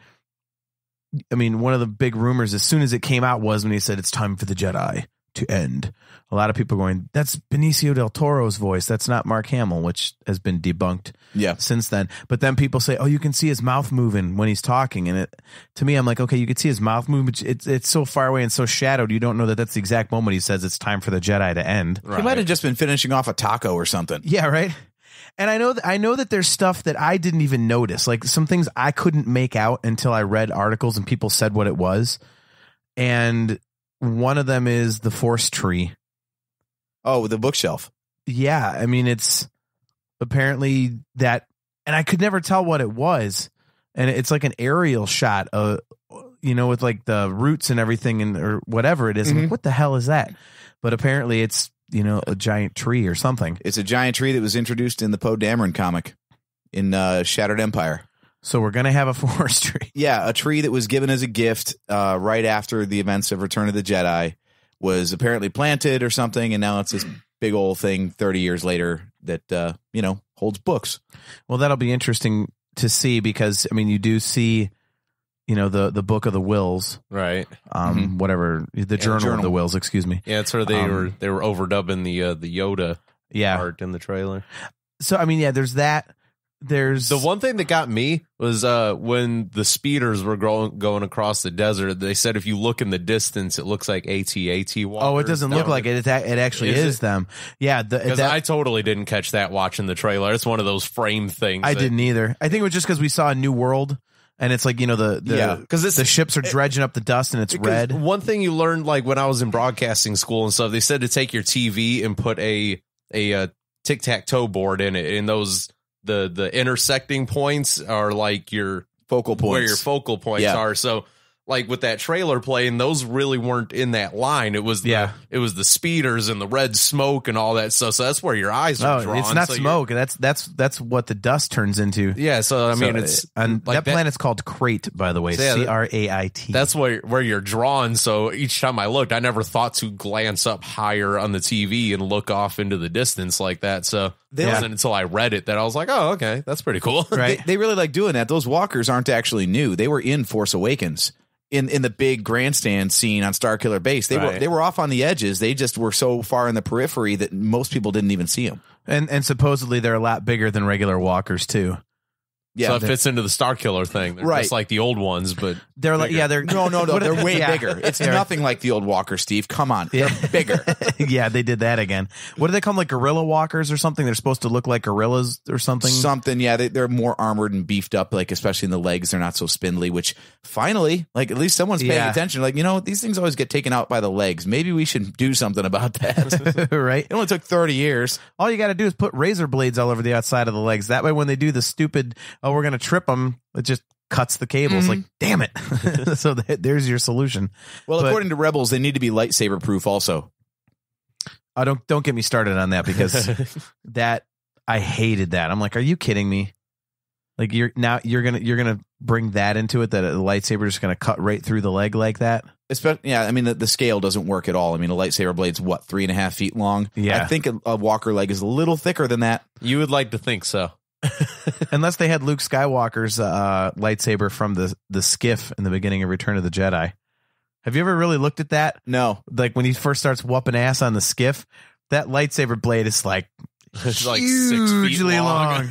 I mean, one of the big rumors as soon as it came out was when he said it's time for the Jedi to end. A lot of people are going, that's Benicio del Toro's voice. That's not Mark Hamill, which has been debunked since then. But then people say, oh, you can see his mouth moving when he's talking. And to me, I'm like, okay, you can see his mouth move. But it's so far away and so shadowed. You don't know that that's the exact moment he says it's time for the Jedi to end. He might have just been finishing off a taco or something. Yeah, right. And I know that there's stuff that I didn't even notice. Like some things I couldn't make out until I read articles and people said what it was. And one of them is the Force tree. Oh, the bookshelf. Yeah. I mean, it's apparently that, and I could never tell what it was. And it's like an aerial shot of, with like the roots and everything or whatever it is. I'm like, what the hell is that? But apparently it's, a giant tree or something. It's a giant tree that was introduced in the Poe Dameron comic in Shattered Empire. So we're going to have a forest tree. Yeah, a tree that was given as a gift right after the events of Return of the Jedi was apparently planted or something, and now it's this big old thing 30 years later that, holds books. Well, that'll be interesting to see because, I mean, you do see, the Book of the Wills. Right. Whatever, the Journal of the Wills, excuse me. Yeah, it's where they were overdubbing the Yoda part in the trailer. So, I mean, there's that. There's the one thing that got me was when the speeders were going across the desert. They said if you look in the distance, it looks like AT-AT walkers. Oh, it doesn't look like it. It actually is them. Yeah, because I totally didn't catch that watching the trailer. It's one of those frame things. I didn't either. I think it was just because we saw a New World. And it's like, because the ships are dredging up the dust and it's red. One thing you learned, like when I was in broadcasting school and stuff, they said to take your TV and put a tic-tac-toe board in it. And those the intersecting points are like your focal points. Where your focal points are. So like with that trailer playing, those really weren't in that line. It was the speeders and the red smoke and all that stuff. So that's where your eyes are drawn. It's not smoke. That's what the dust turns into. Yeah. So I mean, it's and like that planet's called Crate, by the way. Crait. That's where you're drawn. So each time I looked, I never thought to glance up higher on the TV and look off into the distance like that. So it wasn't until I read it that I was like, oh, okay, that's pretty cool. Right. They really like doing that. Those walkers aren't actually new. They were in Force Awakens. In the big grandstand scene on Starkiller Base, they were off on the edges. They just were so far in the periphery that most people didn't even see them. And supposedly they're a lot bigger than regular walkers too. Yeah, so it fits into the Starkiller thing. They're just like the old ones, but they're like, they're no, they're way bigger. It's nothing like the old walkers, Steve. Come on, they're bigger. Yeah, they did that again. What do they call them, like gorilla walkers or something? They're supposed to look like gorillas or something. Something, yeah. They're more armored and beefed up, like especially in the legs. They're not so spindly. Which finally, like at least someone's paying attention. Like these things always get taken out by the legs. Maybe we should do something about that. Right? It only took 30 years. All you got to do is put razor blades all over the outside of the legs. That way, when they do the stupid, we're going to trip them, it just cuts the cables. Like, damn it. So there's your solution. Well, according to Rebels, they need to be lightsaber proof also. Don't get me started on that because I hated that. I'm like, are you kidding me? Like you're gonna bring that into it, that a lightsaber is gonna cut right through the leg like that. Especially, I mean the scale doesn't work at all. I mean a lightsaber blade's 3.5 feet long. Yeah, I think a walker leg is a little thicker than that. You would like to think so. Unless they had Luke Skywalker's lightsaber from the skiff in the beginning of Return of the Jedi. Have you ever really looked at that? No. Like when he first starts whooping ass on the skiff, that lightsaber blade is like it's like 6 feet long.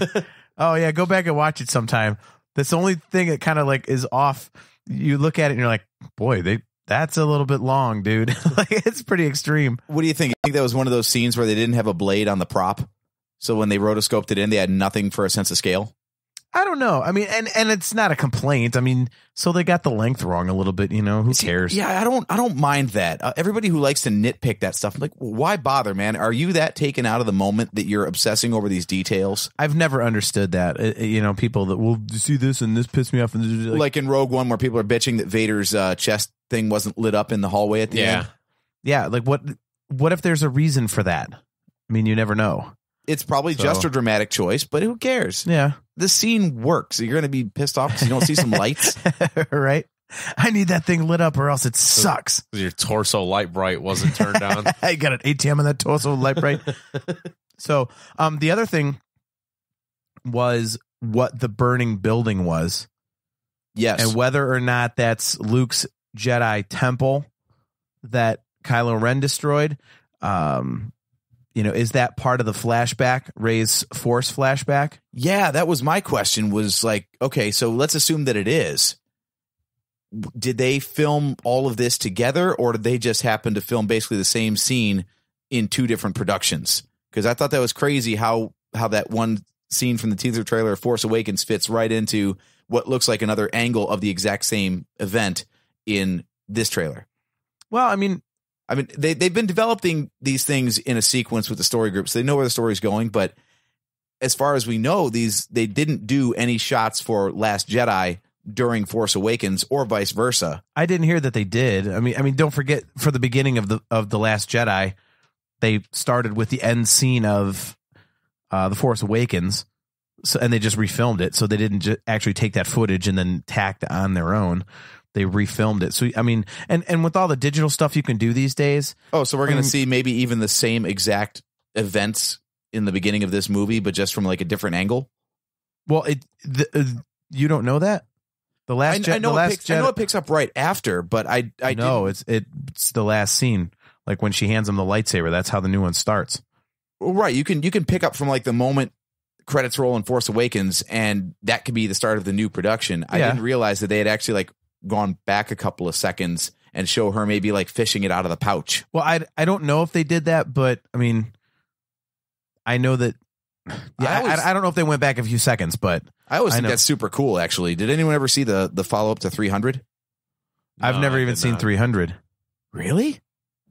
Oh yeah, go back and watch it sometime. That's the only thing that kind of like is off. You look at it and you're like, boy, that's a little bit long, dude. Like it's pretty extreme. What do you think? You think that was one of those scenes where they didn't have a blade on the prop? So when they rotoscoped it in, they had nothing for a sense of scale? I don't know. I mean, and it's not a complaint. I mean, so they got the length wrong a little bit, who cares? Yeah, I don't mind that. Everybody who likes to nitpick that stuff, I'm like, why bother, man? Are you that taken out of the moment that you're obsessing over these details? I've never understood that. People that will see this and this pissed me off. Like in Rogue One where people are bitching that Vader's chest thing wasn't lit up in the hallway at the end. Yeah, like what if there's a reason for that? I mean, you never know. It's probably just a dramatic choice, but who cares? Yeah. The scene works. You're going to be pissed off because you don't see some lights. Right? I need that thing lit up or else it sucks. Your torso light bright wasn't turned on. I got an ATM on that torso light bright. So the other thing was what the burning building was. Yes. And whether or not that's Luke's Jedi temple that Kylo Ren destroyed. Is that part of the flashback, Rey's Force flashback? Yeah, that was my question, was like, okay, so let's assume that it is. Did they film all of this together, or did they just happen to film basically the same scene in two different productions? Because I thought that was crazy how that one scene from the teaser trailer of Force Awakens fits right into what looks like another angle of the exact same event in this trailer. Well, I mean, they've been developing these things in a sequence with the story group, so they know where the story's going. But as far as we know, they didn't do any shots for Last Jedi during Force Awakens or vice versa. I didn't hear that they did. I mean, don't forget, for the beginning of the Last Jedi, they started with the end scene of the Force Awakens, and they just refilmed it. So they didn't actually take that footage and then tacked on their own. They refilmed it. So, I mean, and with all the digital stuff you can do these days. Oh, so we're going to see maybe even the same exact events in the beginning of this movie, but just from like a different angle? Well, you don't know that? I know it picks up right after, but I know it's the last scene. Like when she hands him the lightsaber, that's how the new one starts. Well, right. You can pick up from like the moment credits roll in Force Awakens, and that could be the start of the new production. I didn't realize that they had actually like gone back a couple of seconds and show her maybe like fishing it out of the pouch. Well, I don't know if they did that, but I mean, I know that. Yeah, I don't know if they went back a few seconds, but I always think that's super cool. Actually, did anyone ever see the follow up to 300? I've never even seen 300. Really?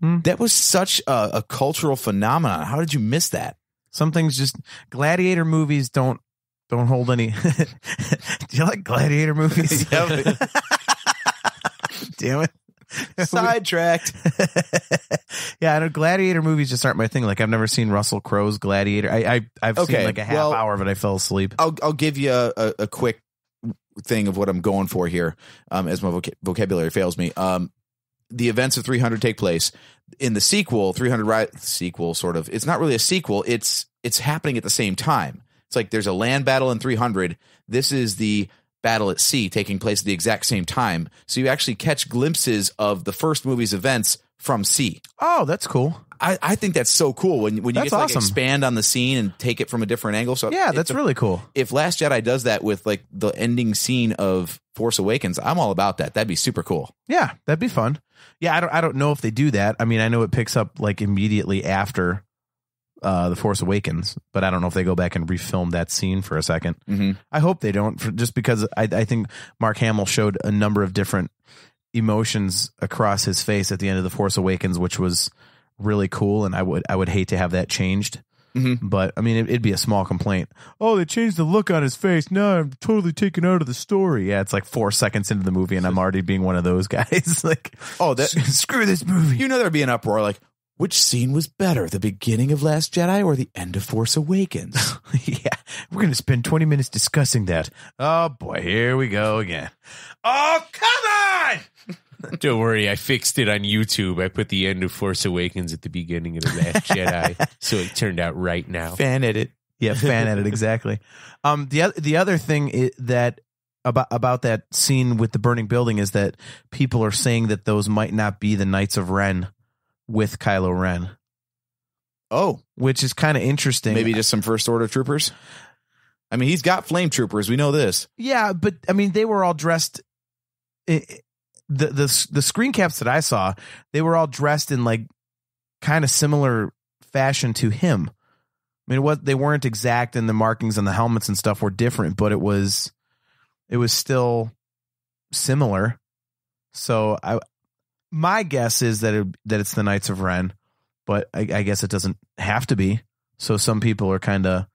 That was such a cultural phenomenon. How did you miss that? Some things just gladiator movies don't hold any. Do you like gladiator movies? Damn it. Sidetracked. Yeah, I know gladiator movies just aren't my thing. Like I've never seen Russell Crowe's Gladiator. I've seen like a half hour, but I fell asleep. I'll give you a quick thing of what I'm going for here, as my vocabulary fails me. The events of 300 take place in the sequel. 300 sequel, sort of. It's not really a sequel. It's happening at the same time. It's like there's a land battle in 300. This is the battle at sea taking place at the exact same time. So you actually catch glimpses of the first movie's events from sea. Oh, that's cool. I think that's so cool when you get to like expand on the scene and take it from a different angle. So yeah, that's really cool. If Last Jedi does that with like the ending scene of Force Awakens, I'm all about that. That'd be super cool. Yeah, that'd be fun. Yeah, I don't know if they do that. I mean, I know it picks up like immediately after The Force Awakens, but I don't know if they go back and refilm that scene for a second. Mm-hmm. I hope they don't, just because I think Mark Hamill showed a number of different emotions across his face at the end of The Force Awakens, which was really cool, and I would hate to have that changed. Mm-hmm. But I mean, it'd be a small complaint. Oh, they changed the look on his face. No, I'm totally taken out of the story. Yeah, it's like 4 seconds into the movie, and I'm already being one of those guys. Like, oh, screw this movie. You know, there'd be an uproar like, which scene was better, the beginning of Last Jedi or the end of Force Awakens? Yeah, we're going to spend 20 minutes discussing that. Oh, boy, here we go again. Oh, come on! Don't worry, I fixed it on YouTube. I put the end of Force Awakens at the beginning of The Last Jedi, so it turned out right now. Fan edit. Yeah, fan edit, exactly. The other thing that about that scene with the burning building is that people are saying that those might not be the Knights of Ren with Kylo Ren. Oh. Which is kind of interesting. Maybe just some First Order troopers? I mean, he's got flame troopers. We know this. Yeah, but I mean, they were all dressed... The screen caps that I saw, they were all dressed in like kind of similar fashion to him. I mean, they weren't exact, and the markings on the helmets and stuff were different, but it was still similar. So my guess is that it's the Knights of Ren, but I guess it doesn't have to be. So some people are kind of,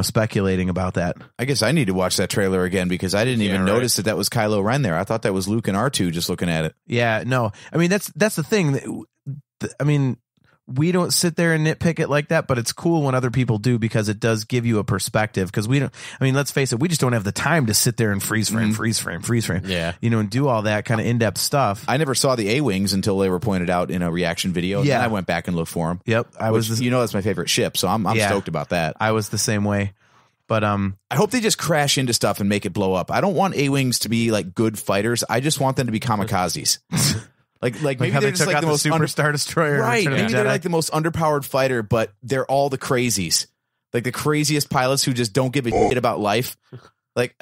speculating about that. I guess I need to watch that trailer again because I didn't even notice that was Kylo Ren there. I thought that was Luke and R2 just looking at it. Yeah, no. I mean, that's the thing. I mean, we don't sit there and nitpick it like that, but it's cool when other people do because it does give you a perspective. Because let's face it, we just don't have the time to sit there and freeze frame. Yeah. And do all that kind of in-depth stuff. I never saw the A-Wings until they were pointed out in a reaction video. Yeah. And I went back and looked for them. Yep. That's my favorite ship, so I'm stoked about that. I was the same way. But I hope they just crash into stuff and make it blow up. I don't want A-Wings to be like good fighters. I just want them to be kamikazes. Like maybe how they're they just took like out the the most Super Star Destroyer. in right. Return of the Maybe they're Jedi. like the most underpowered fighter, but they're all the crazies, like the craziest pilots who just don't give a shit about life. Like,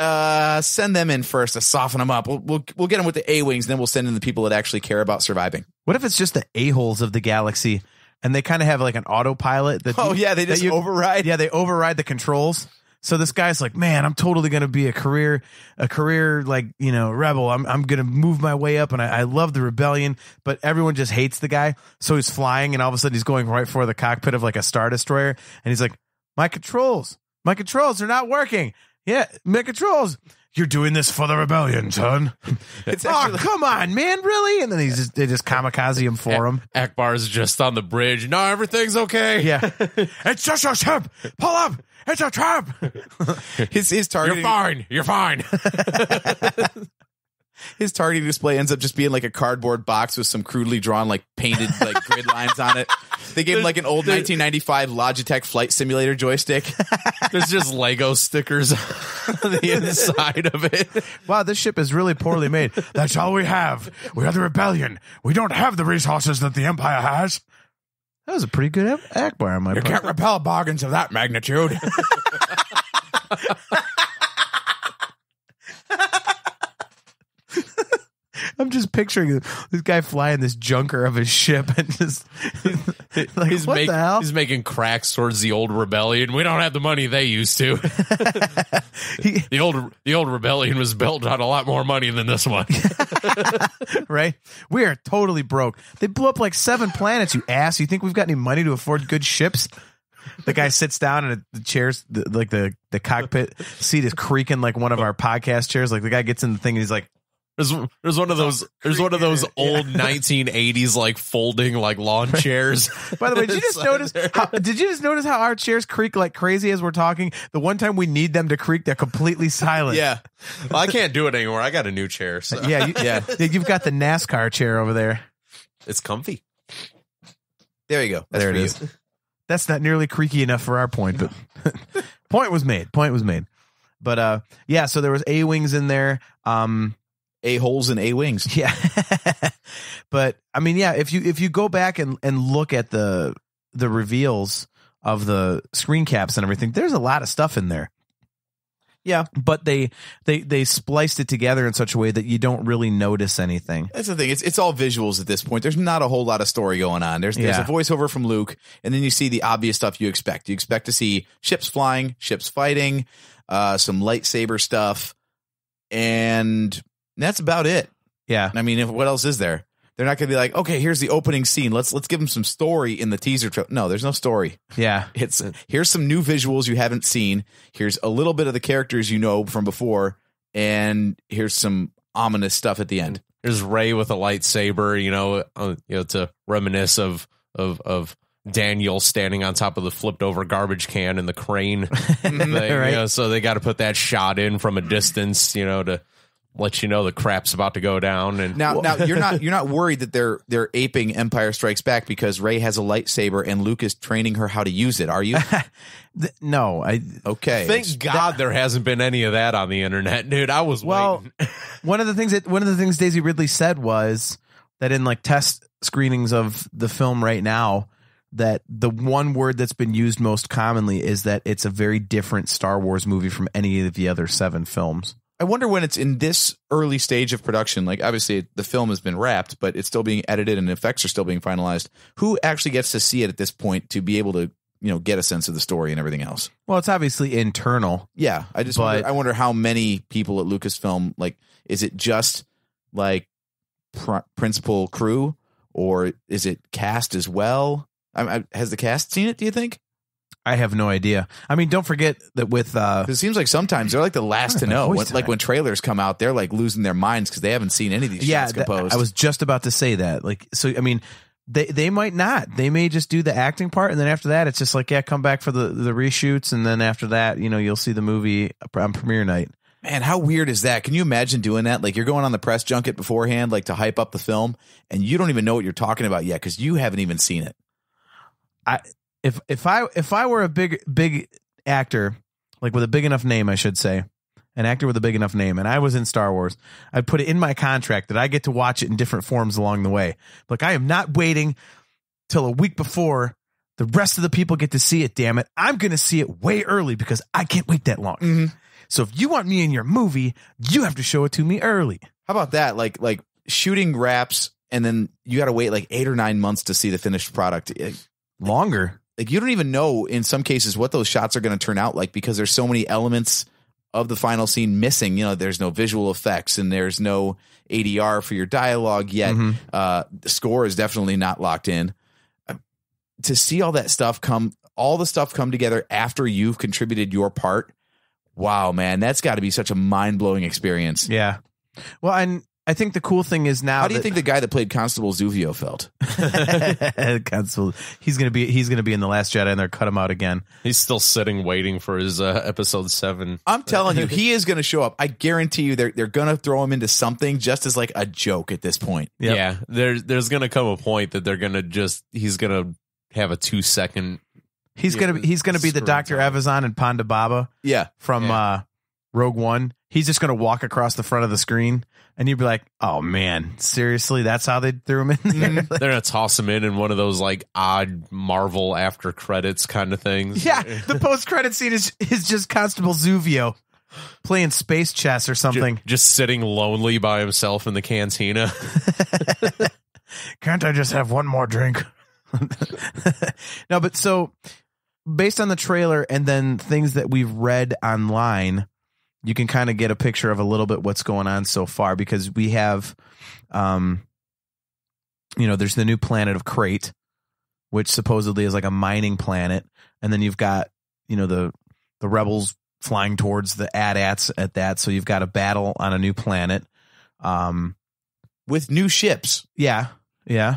send them in first to soften them up. We'll get them with the A-wings, and then we'll send in the people that actually care about surviving. What if it's just the a-holes of the galaxy, and they kind of have like an autopilot? That They just override. Yeah, they override the controls. So this guy's like, man, I'm totally going to be a career like, rebel. I'm going to move my way up, and I love the rebellion, but everyone just hates the guy. So he's flying, and all of a sudden he's going right for the cockpit of like a Star Destroyer, and he's like, my controls are not working. Yeah, my controls. You're doing this for the rebellion, son. Come on, man, really? And then they just kamikaze him for him. Akbar's just on the bridge. No, everything's okay. Yeah, It's just a ship. Pull up. It's a trap. His targeting, You're fine. his targeting display ends up just being like a cardboard box with some crudely drawn, like painted, like grid lines on it. They gave him like an old 1995 Logitech flight simulator joystick. There's just Lego stickers on the inside of it. Wow, this ship is really poorly made. That's all we have. We are the rebellion. We don't have the resources that the Empire has. That was a pretty good Akbar on my You part. can't repel bargains of that magnitude. I'm just picturing this guy flying this junker of his ship and just like, He's what the hell? He's making cracks towards the old rebellion. We don't have the money they used to. The old rebellion was built on a lot more money than this one. Right? We are totally broke. They blew up like 7 planets, you ass. You think we've got any money to afford good ships? The guy sits down and the chairs, the cockpit seat is creaking like one of our podcast chairs. Like the guy gets in the thing and he's like, There's one of those old 1980s like folding like lawn chairs. by the way, did you just notice how our chairs creak like crazy as we're talking? The one time we need them to creak, they're completely silent. Yeah. Well, I can't do it anymore. I got a new chair. So. Yeah, you've got the NASCAR chair over there. It's comfy. There you go. That's There for it you. is. That's not nearly creaky enough for our point, but point was made. But yeah, so there was A-wings in there. A-holes and A-wings. Yeah. But I mean, yeah, if you go back and look at the reveals of the screen caps and everything, there's a lot of stuff in there. Yeah, but they spliced it together in such a way that you don't really notice anything. That's the thing. It's all visuals at this point. There's not a whole lot of story going on. There's a voiceover from Luke, and then you see the obvious stuff you expect. You expect to see ships flying, ships fighting, some lightsaber stuff, and that's about it. Yeah. I mean, what else is there? They're not going to be like, okay, here's the opening scene. Let's give them some story in the teaser trailer. No, there's no story. Yeah. Here's some new visuals you haven't seen. Here's a little bit of the characters you know from before, and here's some ominous stuff at the end. There's Rey with a lightsaber, to reminisce of Daniel standing on top of the flipped over garbage can in the crane thing. Right. So they got to put that shot in from a distance, to let you know the crap's about to go down. And now you're not worried that they're aping Empire Strikes Back because Rey has a lightsaber and Luke is training her how to use it. Are you? No. Okay. Thank God there hasn't been any of that on the internet, dude. I was waiting. one of the things Daisy Ridley said was that in like test screenings of the film right now, that the one word that's been used most commonly is that it's a very different Star Wars movie from any of the other 7 films. I wonder when it's in this early stage of production, like obviously the film has been wrapped, but it's still being edited and effects are still being finalized. Who actually gets to see it at this point to be able to, get a sense of the story and everything else? Well, it's obviously internal. Yeah. I wonder how many people at Lucasfilm, like, is it just like principal crew or is it cast as well? Has the cast seen it, do you think? I have no idea. I mean, don't forget that with it seems like sometimes they're like the last to know. When trailers come out, they're like losing their minds because they haven't seen any of these shots composed. I was just about to say that. Like, so I mean, they might not. They may just do the acting part, and then after that, it's just like, yeah, come back for the reshoots, and then after that, you'll see the movie on premiere night. Man, how weird is that? Can you imagine doing that? Like you're going on the press junket beforehand, like to hype up the film, and you don't even know what you're talking about yet because you haven't even seen it. If I were a big actor, like with a big enough name, I should say, an actor with a big enough name, and I was in Star Wars, I'd put it in my contract that I get to watch it in different forms along the way. Like, I am not waiting till a week before the rest of the people get to see it, damn it. I'm going to see it way early because I can't wait that long. Mm-hmm. So if you want me in your movie, you have to show it to me early. How about that? Like shooting wraps, and then you got to wait like 8 or 9 months to see the finished product. Longer. Like, you don't even know in some cases what those shots are going to turn out like, because there's so many elements of the final scene missing. You know, there's no visual effects and there's no ADR for your dialogue yet. The score is definitely not locked in. To see all that stuff come together after you've contributed your part. Wow, man, that's got to be such a mind-blowing experience. Yeah. Well, and I think the cool thing is now. How do you think the guy that played Constable Zuvio felt? Constable, he's gonna be in The Last Jedi, and they're cut him out again. He's still sitting waiting for his episode 7. I'm telling you, he is going to show up. I guarantee you, they're going to throw him into something just as like a joke at this point. Yep. Yeah, there's going to come a point that they're going to he's going to have a 2-second. He's gonna be the Dr. Evazan and Ponda Baba. Yeah, from Rogue One. He's just gonna walk across the front of the screen, and you'd be like, "Oh man, seriously? That's how they threw him in there?" They're gonna toss him in one of those like odd Marvel after credits kind of things. Yeah, the post credit scene is just Constable Zuvio playing space chess or something, just sitting lonely by himself in the cantina. Can't I just have one more drink? No, but so based on the trailer and then things that we've read online, you can kind of get a picture of a little bit what's going on so far, because we have, there's the new planet of Crate, which supposedly is like a mining planet. And then you've got, the rebels flying towards the AT-ATs at that. So you've got a battle on a new planet. With new ships. Yeah. Yeah.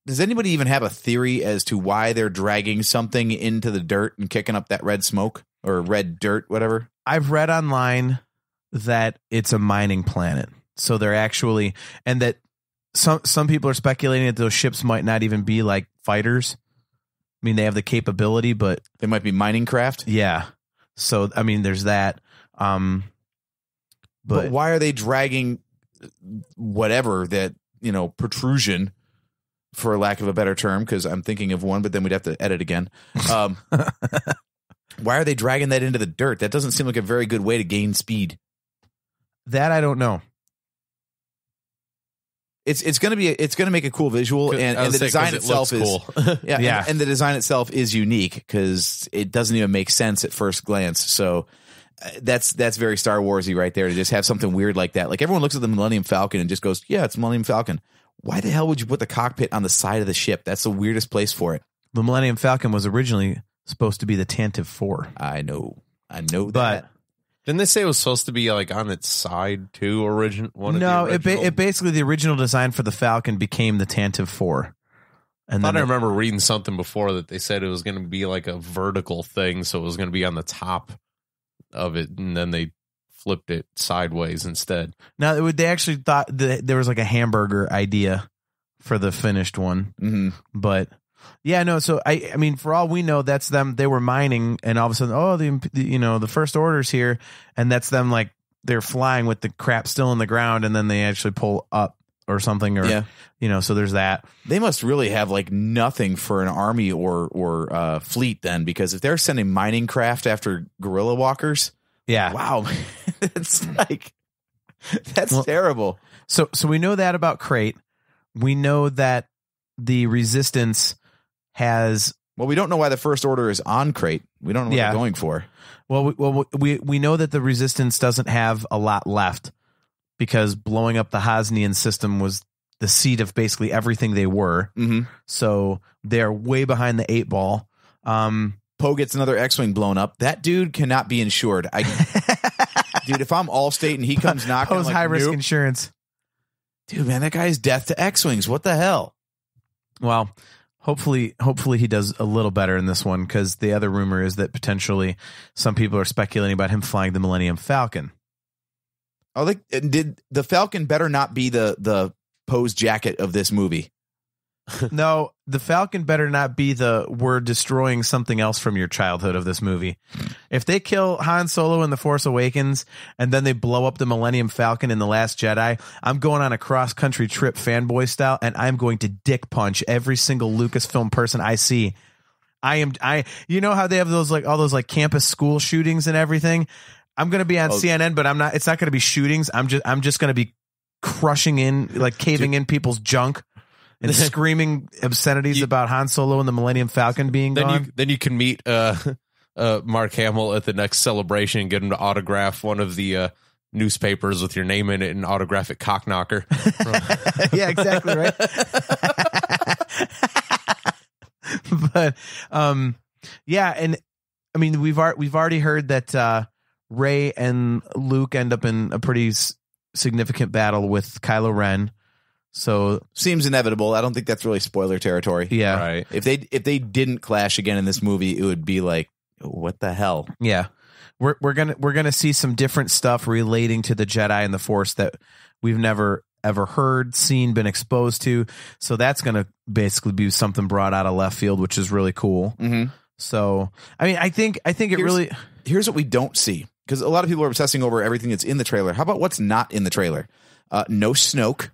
Does anybody even have a theory as to why they're dragging something into the dirt and kicking up that red smoke or red dirt, whatever? I've read online that it's a mining planet. So they're actually, and that some people are speculating that those ships might not even be like fighters. I mean, they have the capability, but they might be mining craft. Yeah. So, I mean, there's that. But why are they dragging whatever that, protrusion, for lack of a better term, because I'm thinking of one, but then we'd have to edit again. Why are they dragging that into the dirt? That doesn't seem like a very good way to gain speed. That I don't know. It's going to make a cool visual, and the design itself is cool. Yeah. And the design itself is unique because it doesn't even make sense at first glance. So that's very Star Warsy right there, to just have something weird like that. Like, everyone looks at the Millennium Falcon and just goes, "Yeah, it's Millennium Falcon." Why the hell would you put the cockpit on the side of the ship? That's the weirdest place for it. The Millennium Falcon was originally supposed to be the Tantive 4. I know that. But didn't they say it was supposed to be like on its side too? It basically, the original design for the Falcon became the Tantive 4. And I remember reading something before that they said it was going to be like a vertical thing, so it was going to be on the top of it, and then they flipped it sideways instead. Now, they actually thought that there was like a hamburger idea for the finished one. Mm-hmm. But yeah, no. So I mean, for all we know, that's them. They were mining, and all of a sudden, the First Order's here, and that's them. Like, they're flying with the crap still in the ground, and then they actually pull up or something, or so there's that. They must really have like nothing for an army or fleet then, because if they're sending mining craft after guerrilla walkers. Yeah. Wow. That's terrible. So we know that about Crate. We know that the Resistance has. Well, we don't know why the First Order is on Crate. We don't know what they're going for. Well, we know that the Resistance doesn't have a lot left, because blowing up the Hosnian system was the seat of basically everything they were. Mm-hmm. So they're way behind the 8 ball. Poe gets another X-Wing blown up. That dude cannot be insured. Dude, if I'm Allstate and he comes knocking, Poe's high risk insurance. Dude, man, that guy's death to X-Wings. What the hell? Well, hopefully he does a little better in this one, because the other rumor is that potentially some people are speculating about him flying the Millennium Falcon. Oh, did the Falcon better not be the Poe's jacket of this movie? No, the Falcon better not be we're destroying something else from your childhood of this movie. If they kill Han Solo in The Force Awakens and then they blow up the Millennium Falcon in The Last Jedi, I'm going on a cross-country trip fanboy style, and I'm going to dick punch every single Lucasfilm person I see. You know how they have those all those campus school shootings and everything? I'm going to be on CNN, but it's not going to be shootings. I'm just going to be crushing in, caving in people's junk. And screaming obscenities about Han Solo and the Millennium Falcon being gone. Then you can meet Mark Hamill at the next celebration and get him to autograph one of the newspapers with your name in it and autograph it cock knocker. Yeah, exactly right. But yeah, and I mean we've already heard that Rey and Luke end up in a pretty significant battle with Kylo Ren. So seems inevitable. I don't think that's really spoiler territory. Yeah. Right. If they didn't clash again in this movie, it would be like, what the hell? Yeah. We're gonna see some different stuff relating to the Jedi and the Force that we've never ever heard, seen, been exposed to. So that's gonna basically be something brought out of left field, which is really cool. Mm-hmm. So I mean, I think here's what we don't see, because a lot of people are obsessing over everything that's in the trailer. How about what's not in the trailer? No Snoke.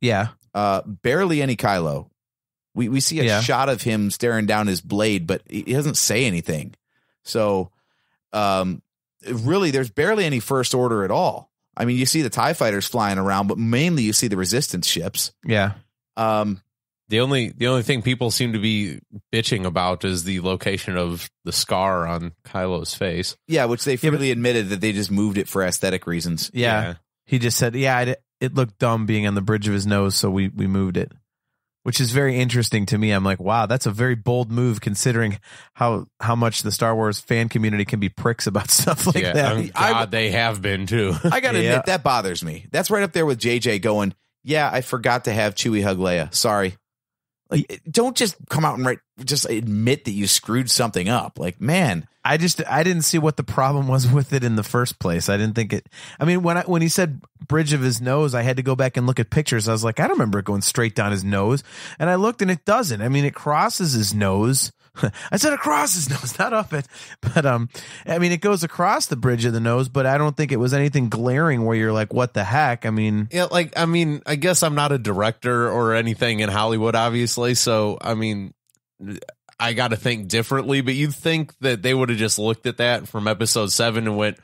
Yeah. Barely any Kylo. We see a shot of him staring down his blade, but he doesn't say anything. So, really, there's barely any First Order at all. I mean, you see the TIE fighters flying around, but mainly you see the Resistance ships. Yeah. The only thing people seem to be bitching about is the location of the scar on Kylo's face. Yeah, which they freely admitted that they just moved it for aesthetic reasons. Yeah. He just said, it looked dumb being on the bridge of his nose, so we moved it, which is very interesting to me. I'm like, wow, that's a very bold move considering how much the Star Wars fan community can be pricks about stuff like that. God, they have been too. I got to admit, that bothers me. That's right up there with JJ going, yeah, I forgot to have Chewie hug Leia. Sorry. Like, don't just come out and just admit that you screwed something up. Like, man, I didn't see what the problem was with it in the first place. I didn't think it. I mean, when he said bridge of his nose, I had to go back and look at pictures. I was like, I don't remember it going straight down his nose. And I looked and it doesn't. I mean, it crosses his nose. I said across his nose, not up it. But I mean, it goes across the bridge of the nose, but I don't think it was anything glaring where you're like, what the heck? I mean, yeah, I guess I'm not a director or anything in Hollywood, obviously. So, I mean, I got to think differently, but you'd think that they would have just looked at that from episode 7 and went,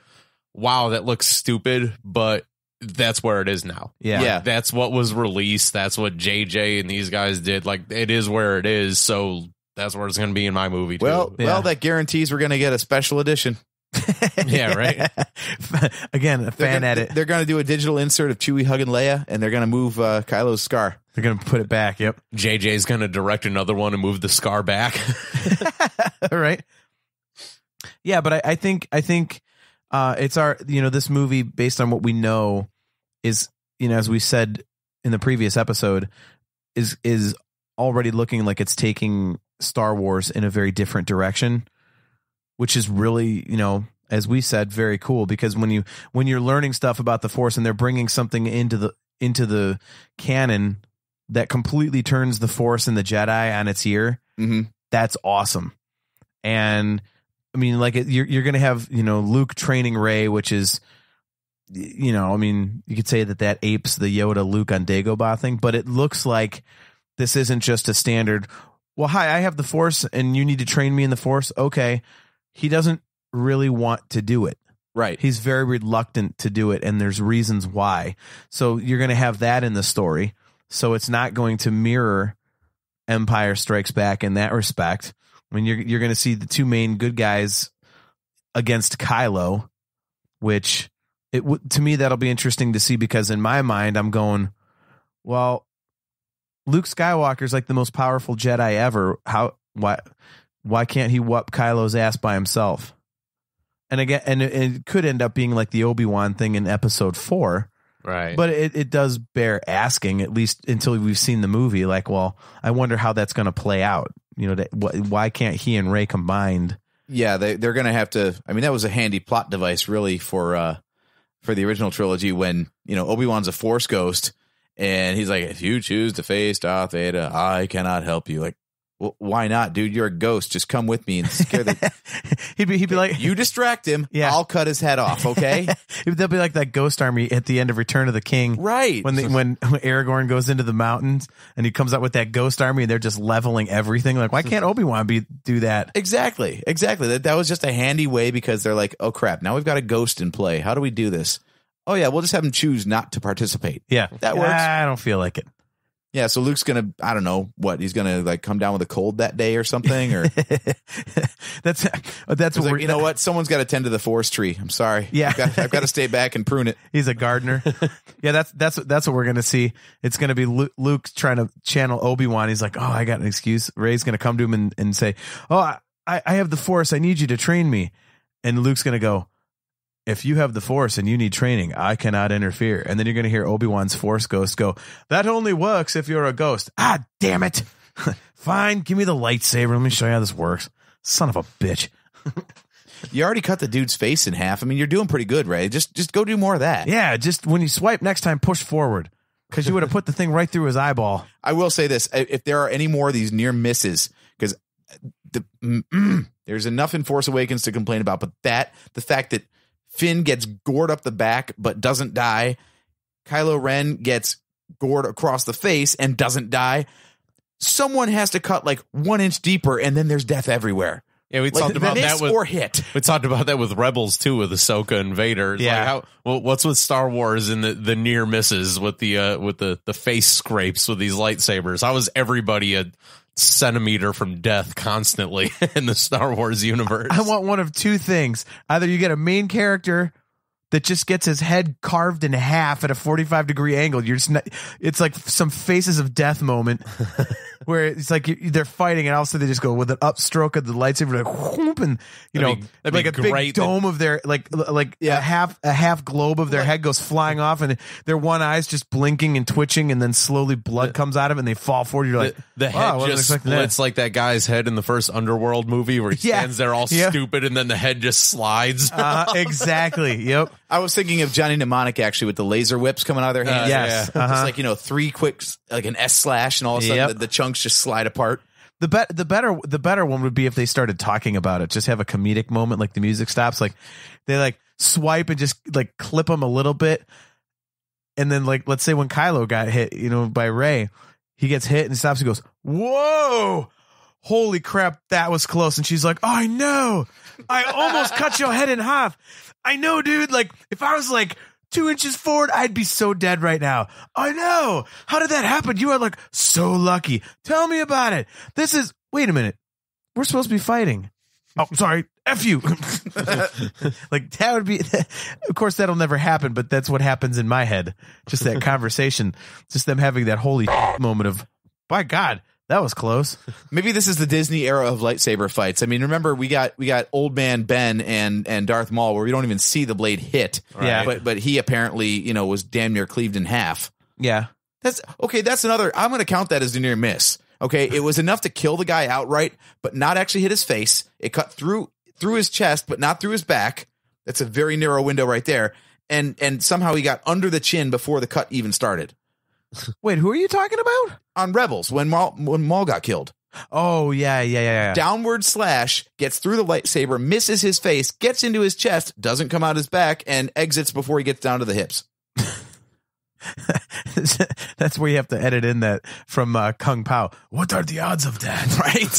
wow, that looks stupid, but that's where it is now. Yeah. That's what was released. That's what JJ and these guys did. Like, it is where it is. So that's where it's going to be in my movie too. Well, that guarantees we're going to get a special edition. Yeah, right. Again, a fan edit. They're going to do a digital insert of Chewie hugging Leia, and they're going to move Kylo's scar. They're going to put it back. Yep. JJ's going to direct another one and move the scar back. Right. Yeah, but I think it's this movie, based on what we know, is, as we said in the previous episode, is already looking like it's taking Star Wars in a very different direction, which is really, as we said, very cool, because when you're learning stuff about the Force and they're bringing something into the canon that completely turns the Force and the Jedi on its ear, that's awesome. And I mean, like, you're going to have, Luke training Rey, which is, I mean, you could say that apes the Yoda Luke on Dagobah thing, but it looks like this isn't just a standard, well, hi, I have the Force and you need to train me in the Force. Okay. He doesn't really want to do it. Right. He's very reluctant to do it, and there's reasons why. So you're going to have that in the story. So it's not going to mirror Empire Strikes Back in that respect. I mean, you're going to see the two main good guys against Kylo, which to me, that'll be interesting to see, because in my mind, I'm going, well, Luke Skywalker's like the most powerful Jedi ever. Why can't he whoop Kylo's ass by himself? And again, and it could end up being like the Obi-Wan thing in episode 4. Right. But it does bear asking, at least until we've seen the movie. Like, well, I wonder how that's going to play out. Why can't he and Rey combined? Yeah, they're going to have to. I mean, that was a handy plot device, really, for the original trilogy, when Obi-Wan's a Force ghost, And he's like, if you choose to face Darth Vader, I cannot help you. Like, well, why not, dude? You're a ghost. Just come with me and scare the. he'd be like, you distract him. Yeah. I'll cut his head off. Okay. They'll be like that ghost army at the end of Return of the King, Right. When Aragorn goes into the mountains and he comes out with that ghost army and they're just leveling everything. Like, why can't Obi-Wan do that? Exactly. That was just a handy way because they're like, oh crap, now we've got a ghost in play. How do we do this? Oh yeah, we'll just have him choose not to participate. Yeah, that works. I don't feel like it. Yeah, so Luke's gonna, I don't know what he's gonna like come down with a cold that day or something, or that's what like, you know what? Someone's got to tend to the forest tree. I'm sorry. Yeah, I've got to stay back and prune it. He's a gardener. Yeah, that's what we're gonna see. It's gonna be Luke trying to channel Obi-Wan. He's like, oh, I got an excuse. Rey's gonna come to him and say, oh, I have the Force. I need you to train me. And Luke's gonna go, if you have the Force and you need training, I cannot interfere. And then you're going to hear Obi-Wan's Force ghost go, that only works if you're a ghost. Ah, damn it. Fine, give me the lightsaber. Let me show you how this works. Son of a bitch. You already cut the dude's face in half. I mean, you're doing pretty good, Rey. Just go do more of that. Yeah, just when you swipe next time, push forward. Because you would have put the thing right through his eyeball. I will say this. If there are any more of these near misses, because there's enough in Force Awakens to complain about, but the fact that Finn gets gored up the back but doesn't die. Kylo Ren gets gored across the face and doesn't die. Someone has to cut like 1 inch deeper, and then there's death everywhere. Yeah, we talked about that with hit. We talked about that with Rebels too, with Ahsoka and Vader. It's yeah. Like what's with Star Wars and the near misses with the face scrapes with these lightsabers? How is everybody a centimeter from death constantly in the Star Wars universe? I want one of two things. Either you get a main character that just gets his head carved in half at a 45-degree angle. You're just not, it's like some Faces of Death moment where it's like they're fighting and all of a sudden they just go with an upstroke of the lightsaber, like whoop, and like a big dome of their a half globe of their head goes flying off, and their one eye's just blinking and twitching, and then slowly blood comes out of it and they fall forward. You're like, the head just splits like that guy's head in the first Underworld movie where he stands there all stupid and then the head just slides. Exactly. Yep. I was thinking of Johnny Mnemonic actually with the laser whips coming out of their hands. Yes. Just like, 3 quick, like an S slash, and all of a sudden the chunks just slide apart. The better one would be if they started talking about it. Just have a comedic moment, like the music stops, like they like swipe and just like clip them a little bit, and then like let's say when Kylo got hit, by Rey, he gets hit and stops and goes, "Whoa, holy crap, that was close!" And she's like, "I know, I almost cut your head in half. I know, dude. Like if I was like 2 inches forward, I'd be so dead right now. I know. How did that happen? You are like so lucky. Tell me about it. Wait a minute. We're supposed to be fighting. Oh, sorry. F you." Like that would be, of course that'll never happen, but that's what happens in my head. Just that conversation, just them having that holy moment of, by God, that was close. Maybe this is the Disney era of lightsaber fights. I mean, remember we got Old Man Ben and Darth Maul where we don't even see the blade hit. Yeah. But he apparently, was damn near cleaved in half. Yeah. That's another, I'm going to count that as a near miss. Okay. It was enough to kill the guy outright, but not actually hit his face. It cut through his chest, but not through his back. That's a very narrow window right there. And somehow he got under the chin before the cut even started. Wait, who are you talking about? On Rebels, when Maul got killed. Oh, yeah. Downward slash, gets through the lightsaber, misses his face, gets into his chest, doesn't come out his back, and exits before he gets down to the hips. That's where you have to edit in that from Kung Pao. What are the odds of that? Right.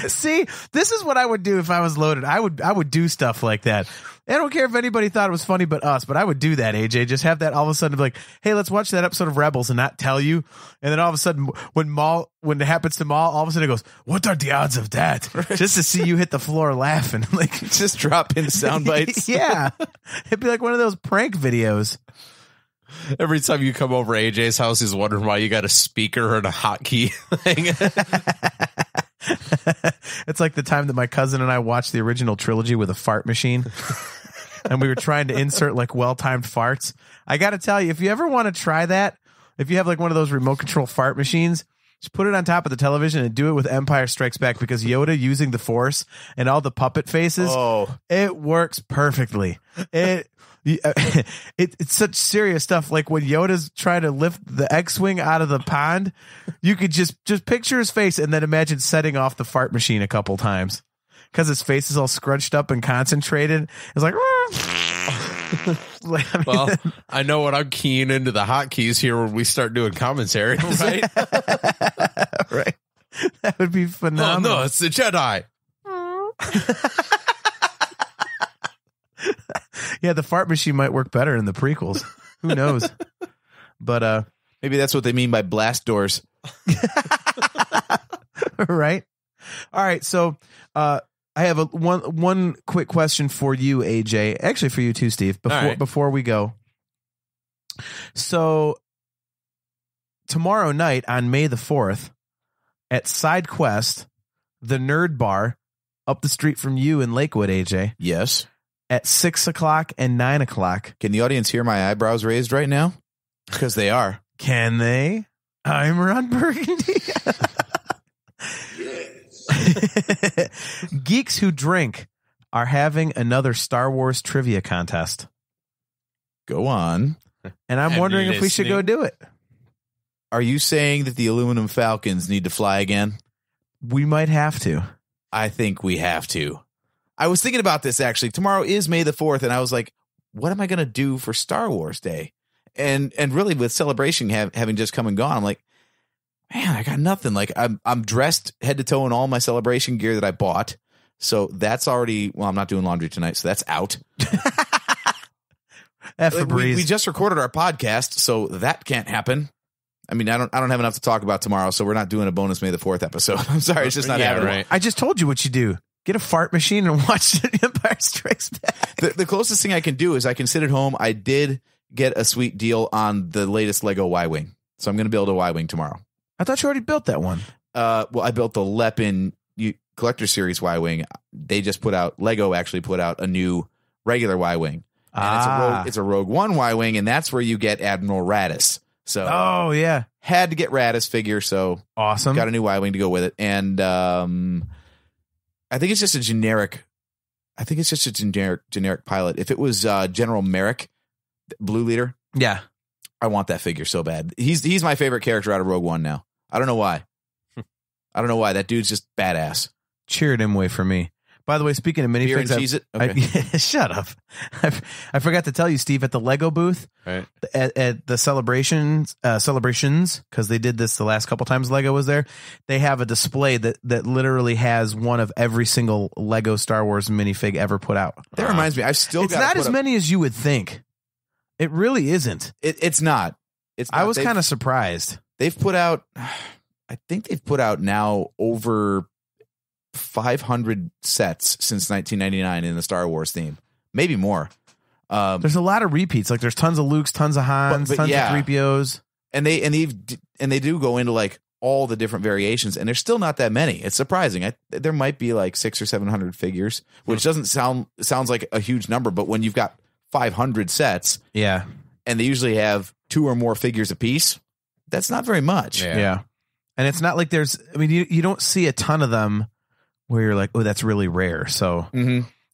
See, this is what I would do if I was loaded. I would do stuff like that. I don't care if anybody thought it was funny but us, but I would do that, AJ. Just have that all of a sudden be like, hey, let's watch that episode of Rebels and not tell you. And then all of a sudden when it happens to Maul, all of a sudden it goes, what are the odds of that? Just to see you hit the floor laughing. Like just drop in sound bites. Yeah. It'd be like one of those prank videos. Every time you come over AJ's house, he's wondering why you got a speaker and a hotkey thing. It's like the time that my cousin and I watched the original trilogy with a fart machine. And we were trying to insert like well-timed farts. I got to tell you, if you ever want to try that, if you have like one of those remote control fart machines, just put it on top of the television and do it with Empire Strikes Back, because Yoda using the Force and all the puppet faces, it works perfectly. It's such serious stuff. Like when Yoda's trying to lift the X-Wing out of the pond, you could just picture his face and then imagine setting off the fart machine a couple times because his face is all scrunched up and concentrated. It's like, well, I know what I'm keying into the hotkeys here when we start doing commentary, right? Right. That would be phenomenal. Oh, no, it's the Jedi. Yeah, the fart machine might work better in the prequels. Who knows? But maybe that's what they mean by blast doors. Right. All right. So I have one quick question for you, AJ. Actually, for you too, Steve. Before we go. So tomorrow night on May the 4th at Side Quest, the Nerd Bar up the street from you in Lakewood, AJ. Yes. At 6 o'clock and 9 o'clock. Can the audience hear my eyebrows raised right now? Because they are. Can they? I'm Ron Burgundy. Geeks Who Drink are having another Star Wars trivia contest. Go on. And I'm wondering if we should go do it. Are you saying that the aluminum falcons need to fly again? We might have to. I think we have to. I was thinking about this, actually. Tomorrow is May the 4th, and I was like, what am I going to do for Star Wars Day? And really, with Celebration having just come and gone, I'm like, man, I got nothing. Like, I'm dressed head to toe in all my Celebration gear that I bought. So that's already, well, I'm not doing laundry tonight, so that's out. We just recorded our podcast, so that can't happen. I mean, I don't have enough to talk about tomorrow, so we're not doing a bonus May the 4th episode. I'm sorry, it's just not happening. Right. I just told you what you do. Get a fart machine and watch Empire Strikes Back. The closest thing I can do is I can sit at home. I did get a sweet deal on the latest Lego Y-Wing, so I'm going to build a Y-Wing tomorrow. I thought you already built that one. Well, I built the Lepin Collector Series Y-Wing. They just Lego actually put out a new regular Y-Wing. And it's a Rogue One Y-Wing, and that's where you get Admiral Raddus. So, oh yeah, had to get Raddus figure. So awesome, got a new Y-Wing to go with it, and I think it's just a generic. Generic pilot. If it was General Merrick, Blue Leader, yeah, I want that figure so bad. He's my favorite character out of Rogue One now. I don't know why. That dude's just badass. Cheered him way for me. By the way, speaking of minifigs, shut up. I forgot to tell you, Steve, at the Lego booth, right, at the celebrations, because they did this the last couple times Lego was there. They have a display that literally has one of every single Lego Star Wars minifig ever put out. That reminds me, it's not as many as you would think. It really isn't. It's not. I was kind of surprised. They've put out, I think they've put out now over 500 sets since 1999 in the Star Wars theme, maybe more. There's a lot of repeats. Like there's tons of Lukes, tons of Hans, tons of 3POs, and they do go into like all the different variations, and there's still not that many. It's surprising. There might be like 600 or 700 figures, which sounds like a huge number, but when you've got 500 sets, yeah, and they usually have 2 or more figures a piece, that's not very much. Yeah. And it's not like you don't see a ton of them where you're like, oh, that's really rare. So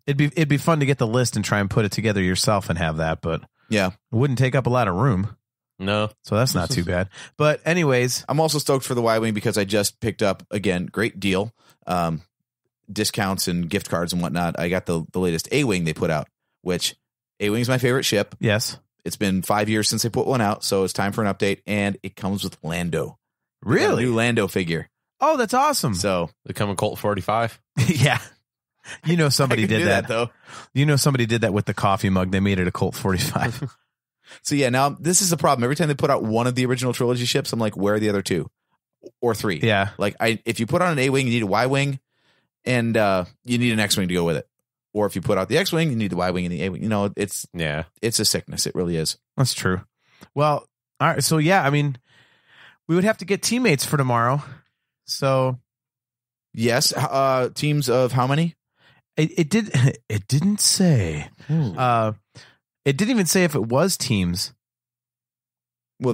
it'd be fun to get the list and try and put it together yourself and have that, but yeah, it wouldn't take up a lot of room. No. So that's not too bad. But anyways, I'm also stoked for the Y-Wing because I just picked up, again, great deal, discounts and gift cards and whatnot. I got the latest A-Wing they put out, which A-Wing is my favorite ship. Yes. It's been 5 years since they put one out, so it's time for an update, and it comes with Lando. Really? A new Lando figure. Oh, that's awesome. So become a Colt 45. Yeah. You know somebody did that though. You know somebody did that with the coffee mug. They made it a Colt 45. So yeah, now this is the problem. Every time they put out one of the original trilogy ships, I'm like, where are the other 2 or 3? Yeah. Like if you put on an A-Wing, you need a Y-Wing, and you need an X-Wing to go with it. Or if you put out the X-Wing, you need the Y-Wing and the A-Wing. You know, it's a sickness. It really is. That's true. Well, all right. So yeah, I mean, we would have to get teammates for tomorrow. So yes, teams of how many? It didn't say. It didn't even say if it was teams. Well,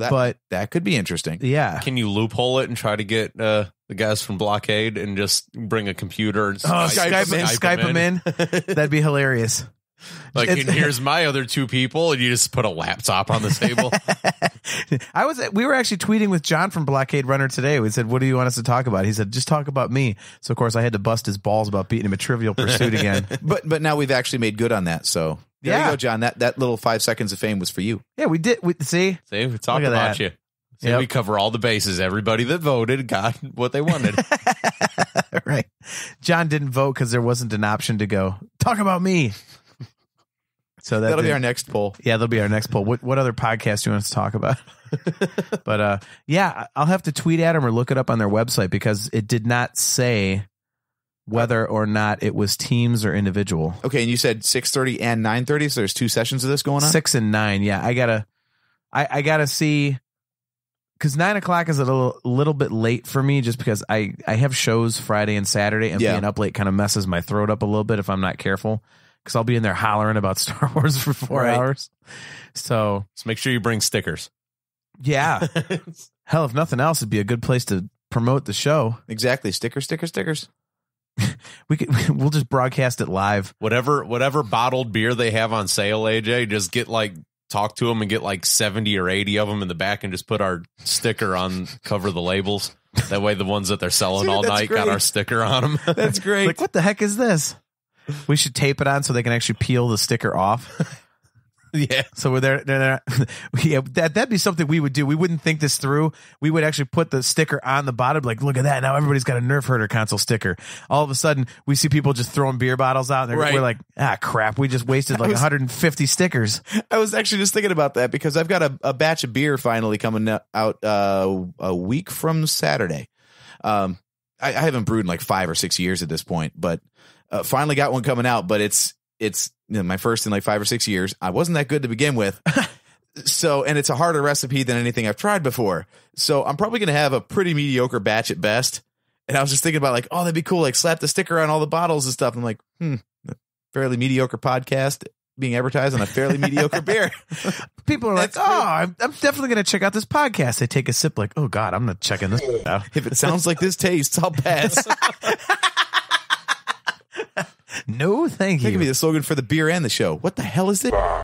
that could be interesting. Yeah. Can you loophole it and try to get the guys from Blockade and just bring a computer and Skype them in? That'd be hilarious. Like, and here's my other two people, and you just put a laptop on the table. We were actually tweeting with John from Blockade Runner today. We said, what do you want us to talk about? He said, just talk about me. So, of course, I had to bust his balls about beating him at Trivial Pursuit again. But now we've actually made good on that. So there you go, John. That little 5 seconds of fame was for you. Yeah, we did. See, we talked about you. See, we cover all the bases. Everybody that voted got what they wanted. Right. John didn't vote because there wasn't an option to go, talk about me. So that'll be our next poll. Yeah, that'll be our next poll. What other podcast do you want us to talk about? But yeah, I'll have to tweet at them or look it up on their website because it did not say whether or not it was teams or individual. Okay, and you said 6:30 and 9:30, so there's 2 sessions of this going on? 6 and 9, yeah. I gotta see, because 9 o'clock is a little bit late for me just because I have shows Friday and Saturday, and being up late kind of messes my throat up a little bit if I'm not careful. Because I'll be in there hollering about Star Wars for 4 hours. So make sure you bring stickers. Yeah. Hell, if nothing else, it'd be a good place to promote the show. Exactly. Stickers. We'll just broadcast it live. Whatever bottled beer they have on sale, AJ, just talk to them and get 70 or 80 of them in the back and just put our sticker on, cover the labels. That way the ones that they're selling all night got our sticker on them. That's great. Like, what the heck is this? We should tape it on so they can actually peel the sticker off. Yeah. So they're yeah, that'd be something we would do. We wouldn't think this through. We would actually put the sticker on the bottom, like, look at that. Now everybody's got a Nerf Herder console sticker. All of a sudden, we see people just throwing beer bottles out. And we're like, crap. We just wasted 150 stickers. I was actually just thinking about that because I've got a batch of beer finally coming out a week from Saturday. I haven't brewed in 5 or 6 years at this point, but finally got one coming out, but it's my first in 5 or 6 years. I wasn't that good to begin with. So, and it's a harder recipe than anything I've tried before. So I'm probably going to have a pretty mediocre batch at best. And I was just thinking about that'd be cool. Slap the sticker on all the bottles and stuff. I'm like, a fairly mediocre podcast being advertised on a fairly mediocre beer. People are like, I'm definitely going to check out this podcast. They take a sip like, oh God, I'm not checking this out. If it sounds like this tastes, I'll pass. No, thank you. That could be the slogan for the beer and the show. What the hell is it? I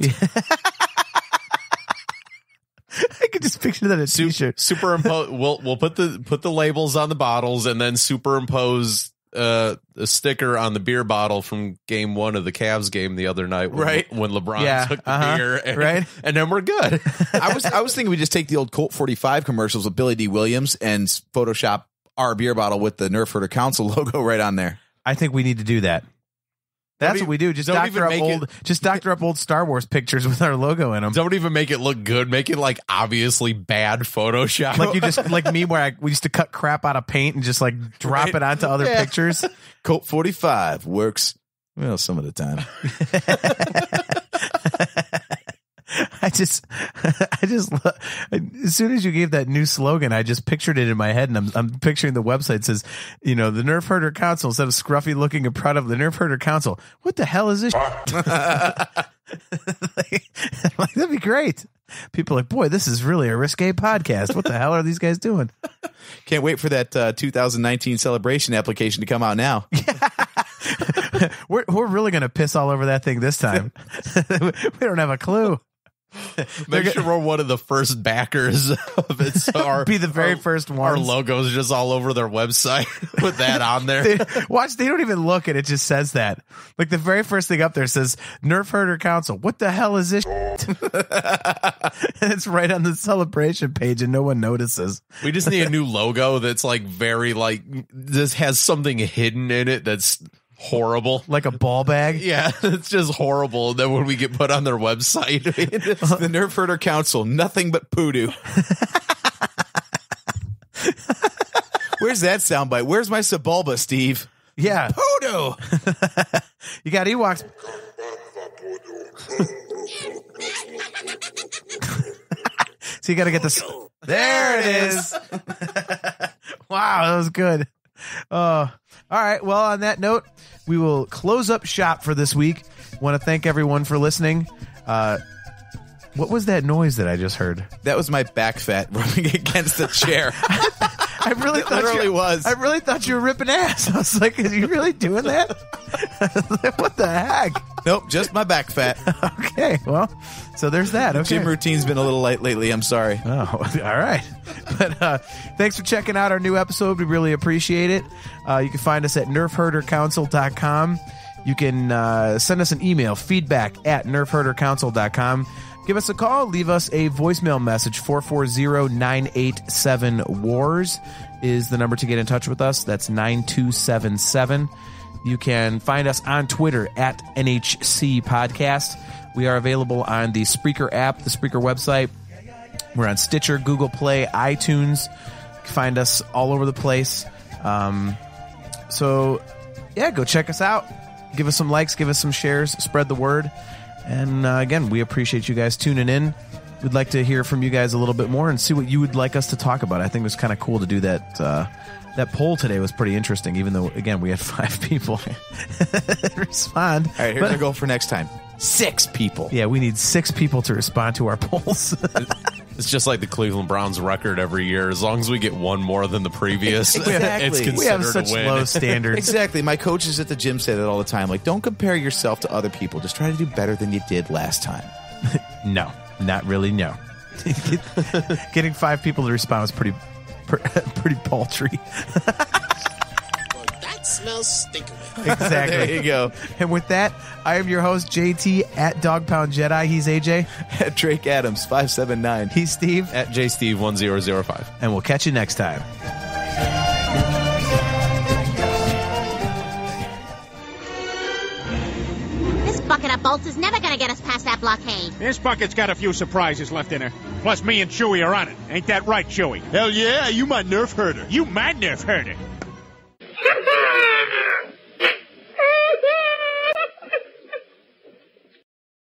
could just picture that in a t-shirt. Superimpose. We'll put the labels on the bottles and then superimpose a sticker on the beer bottle from game 1 of the Cavs game the other night. When LeBron took the beer, and then we're good. I was thinking we just take the old Colt 45 commercials with Billy D. Williams and Photoshop our beer bottle with the Nerf Herder Council logo right on there. I think we need to do that. That's what we do. Just doctor up old Star Wars pictures with our logo in them. Don't even make it look good. Make it obviously bad Photoshop. Like you just like me, where we used to cut crap out of paint and just drop it onto other pictures. Colt 45 works some of the time. as soon as you gave that new slogan, I just pictured it in my head, and I'm picturing the website says, the Nerf Herder Council, instead of scruffy looking and proud of the Nerf Herder Council. What the hell is this? That'd be great. People are like, boy, this is really a risque podcast. What the hell are these guys doing? Can't wait for that 2019 celebration application to come out now. We're really going to piss all over that thing this time. We don't have a clue. Make sure we're one of the first backers of it. So be the very first one. Our logo's just all over their website. Put that on there. They don't even look, and it just says that. The very first thing up there says Nerf Herder Council. What the hell is this? And it's right on the celebration page, and no one notices. We just need a new logo that's very this has something hidden in it that's horrible, like a ball bag. Yeah, it's just horrible. And then when we get put on their website, it's the Nerf Herder Council, nothing but poodoo. Where's that soundbite? Where's my Sebulba, Steve? Yeah, poodoo. You got Ewoks. So you got to get this. There it is. Wow, that was good. All right. Well, on that note, we will close up shop for this week. Want to thank everyone for listening. What was that noise that I just heard? That was my back fat rubbing against the chair. I really thought literally was. I really thought you were ripping ass. I was like, "Are you really doing that?" What the heck? Nope, just my back fat. Okay, well, so there's that. Okay. Gym routine's been a little light lately. I'm sorry. Oh, all right. But thanks for checking out our new episode. We really appreciate it. You can find us at nerfherdercouncil.com. You can send us an email, feedback@nerfherdercouncil.com. Give us a call. Leave us a voicemail message. 440-987-WARS is the number to get in touch with us. That's 9277. You can find us on Twitter at NHC Podcast. We are available on the Spreaker app, the Spreaker website. We're on Stitcher, Google Play, iTunes. You can find us all over the place. So, yeah, go check us out. Give us some likes, give us some shares, spread the word. And again, we appreciate you guys tuning in. We'd like to hear from you guys a little bit more and see what you would like us to talk about. I think it was kind of cool to do that. That poll today was pretty interesting, even though, again, we had 5 people respond. All right, here's our goal for next time. 6 people. Yeah, we need 6 people to respond to our polls. It's just like the Cleveland Browns record every year. As long as we get one more than the previous, Exactly. it's considered We have such a win. low standards. Exactly. My coaches at the gym say that all the time. Like, don't compare yourself to other people. Just try to do better than you did last time. No, not really, no. Getting 5 people to respond was pretty paltry. That smells stinking. Exactly. There you go. And with that, I am your host, JT, at Dog Pound Jedi. He's AJ. At Drake Adams, 579. He's Steve. At JSteve1005. And we'll catch you next time. This bucket of bolts is never gonna get us past that blockade. This bucket's got a few surprises left in her. Plus, me and Chewie are on it. Ain't that right, Chewie? Hell yeah, you my nerf herder. You my nerf herder.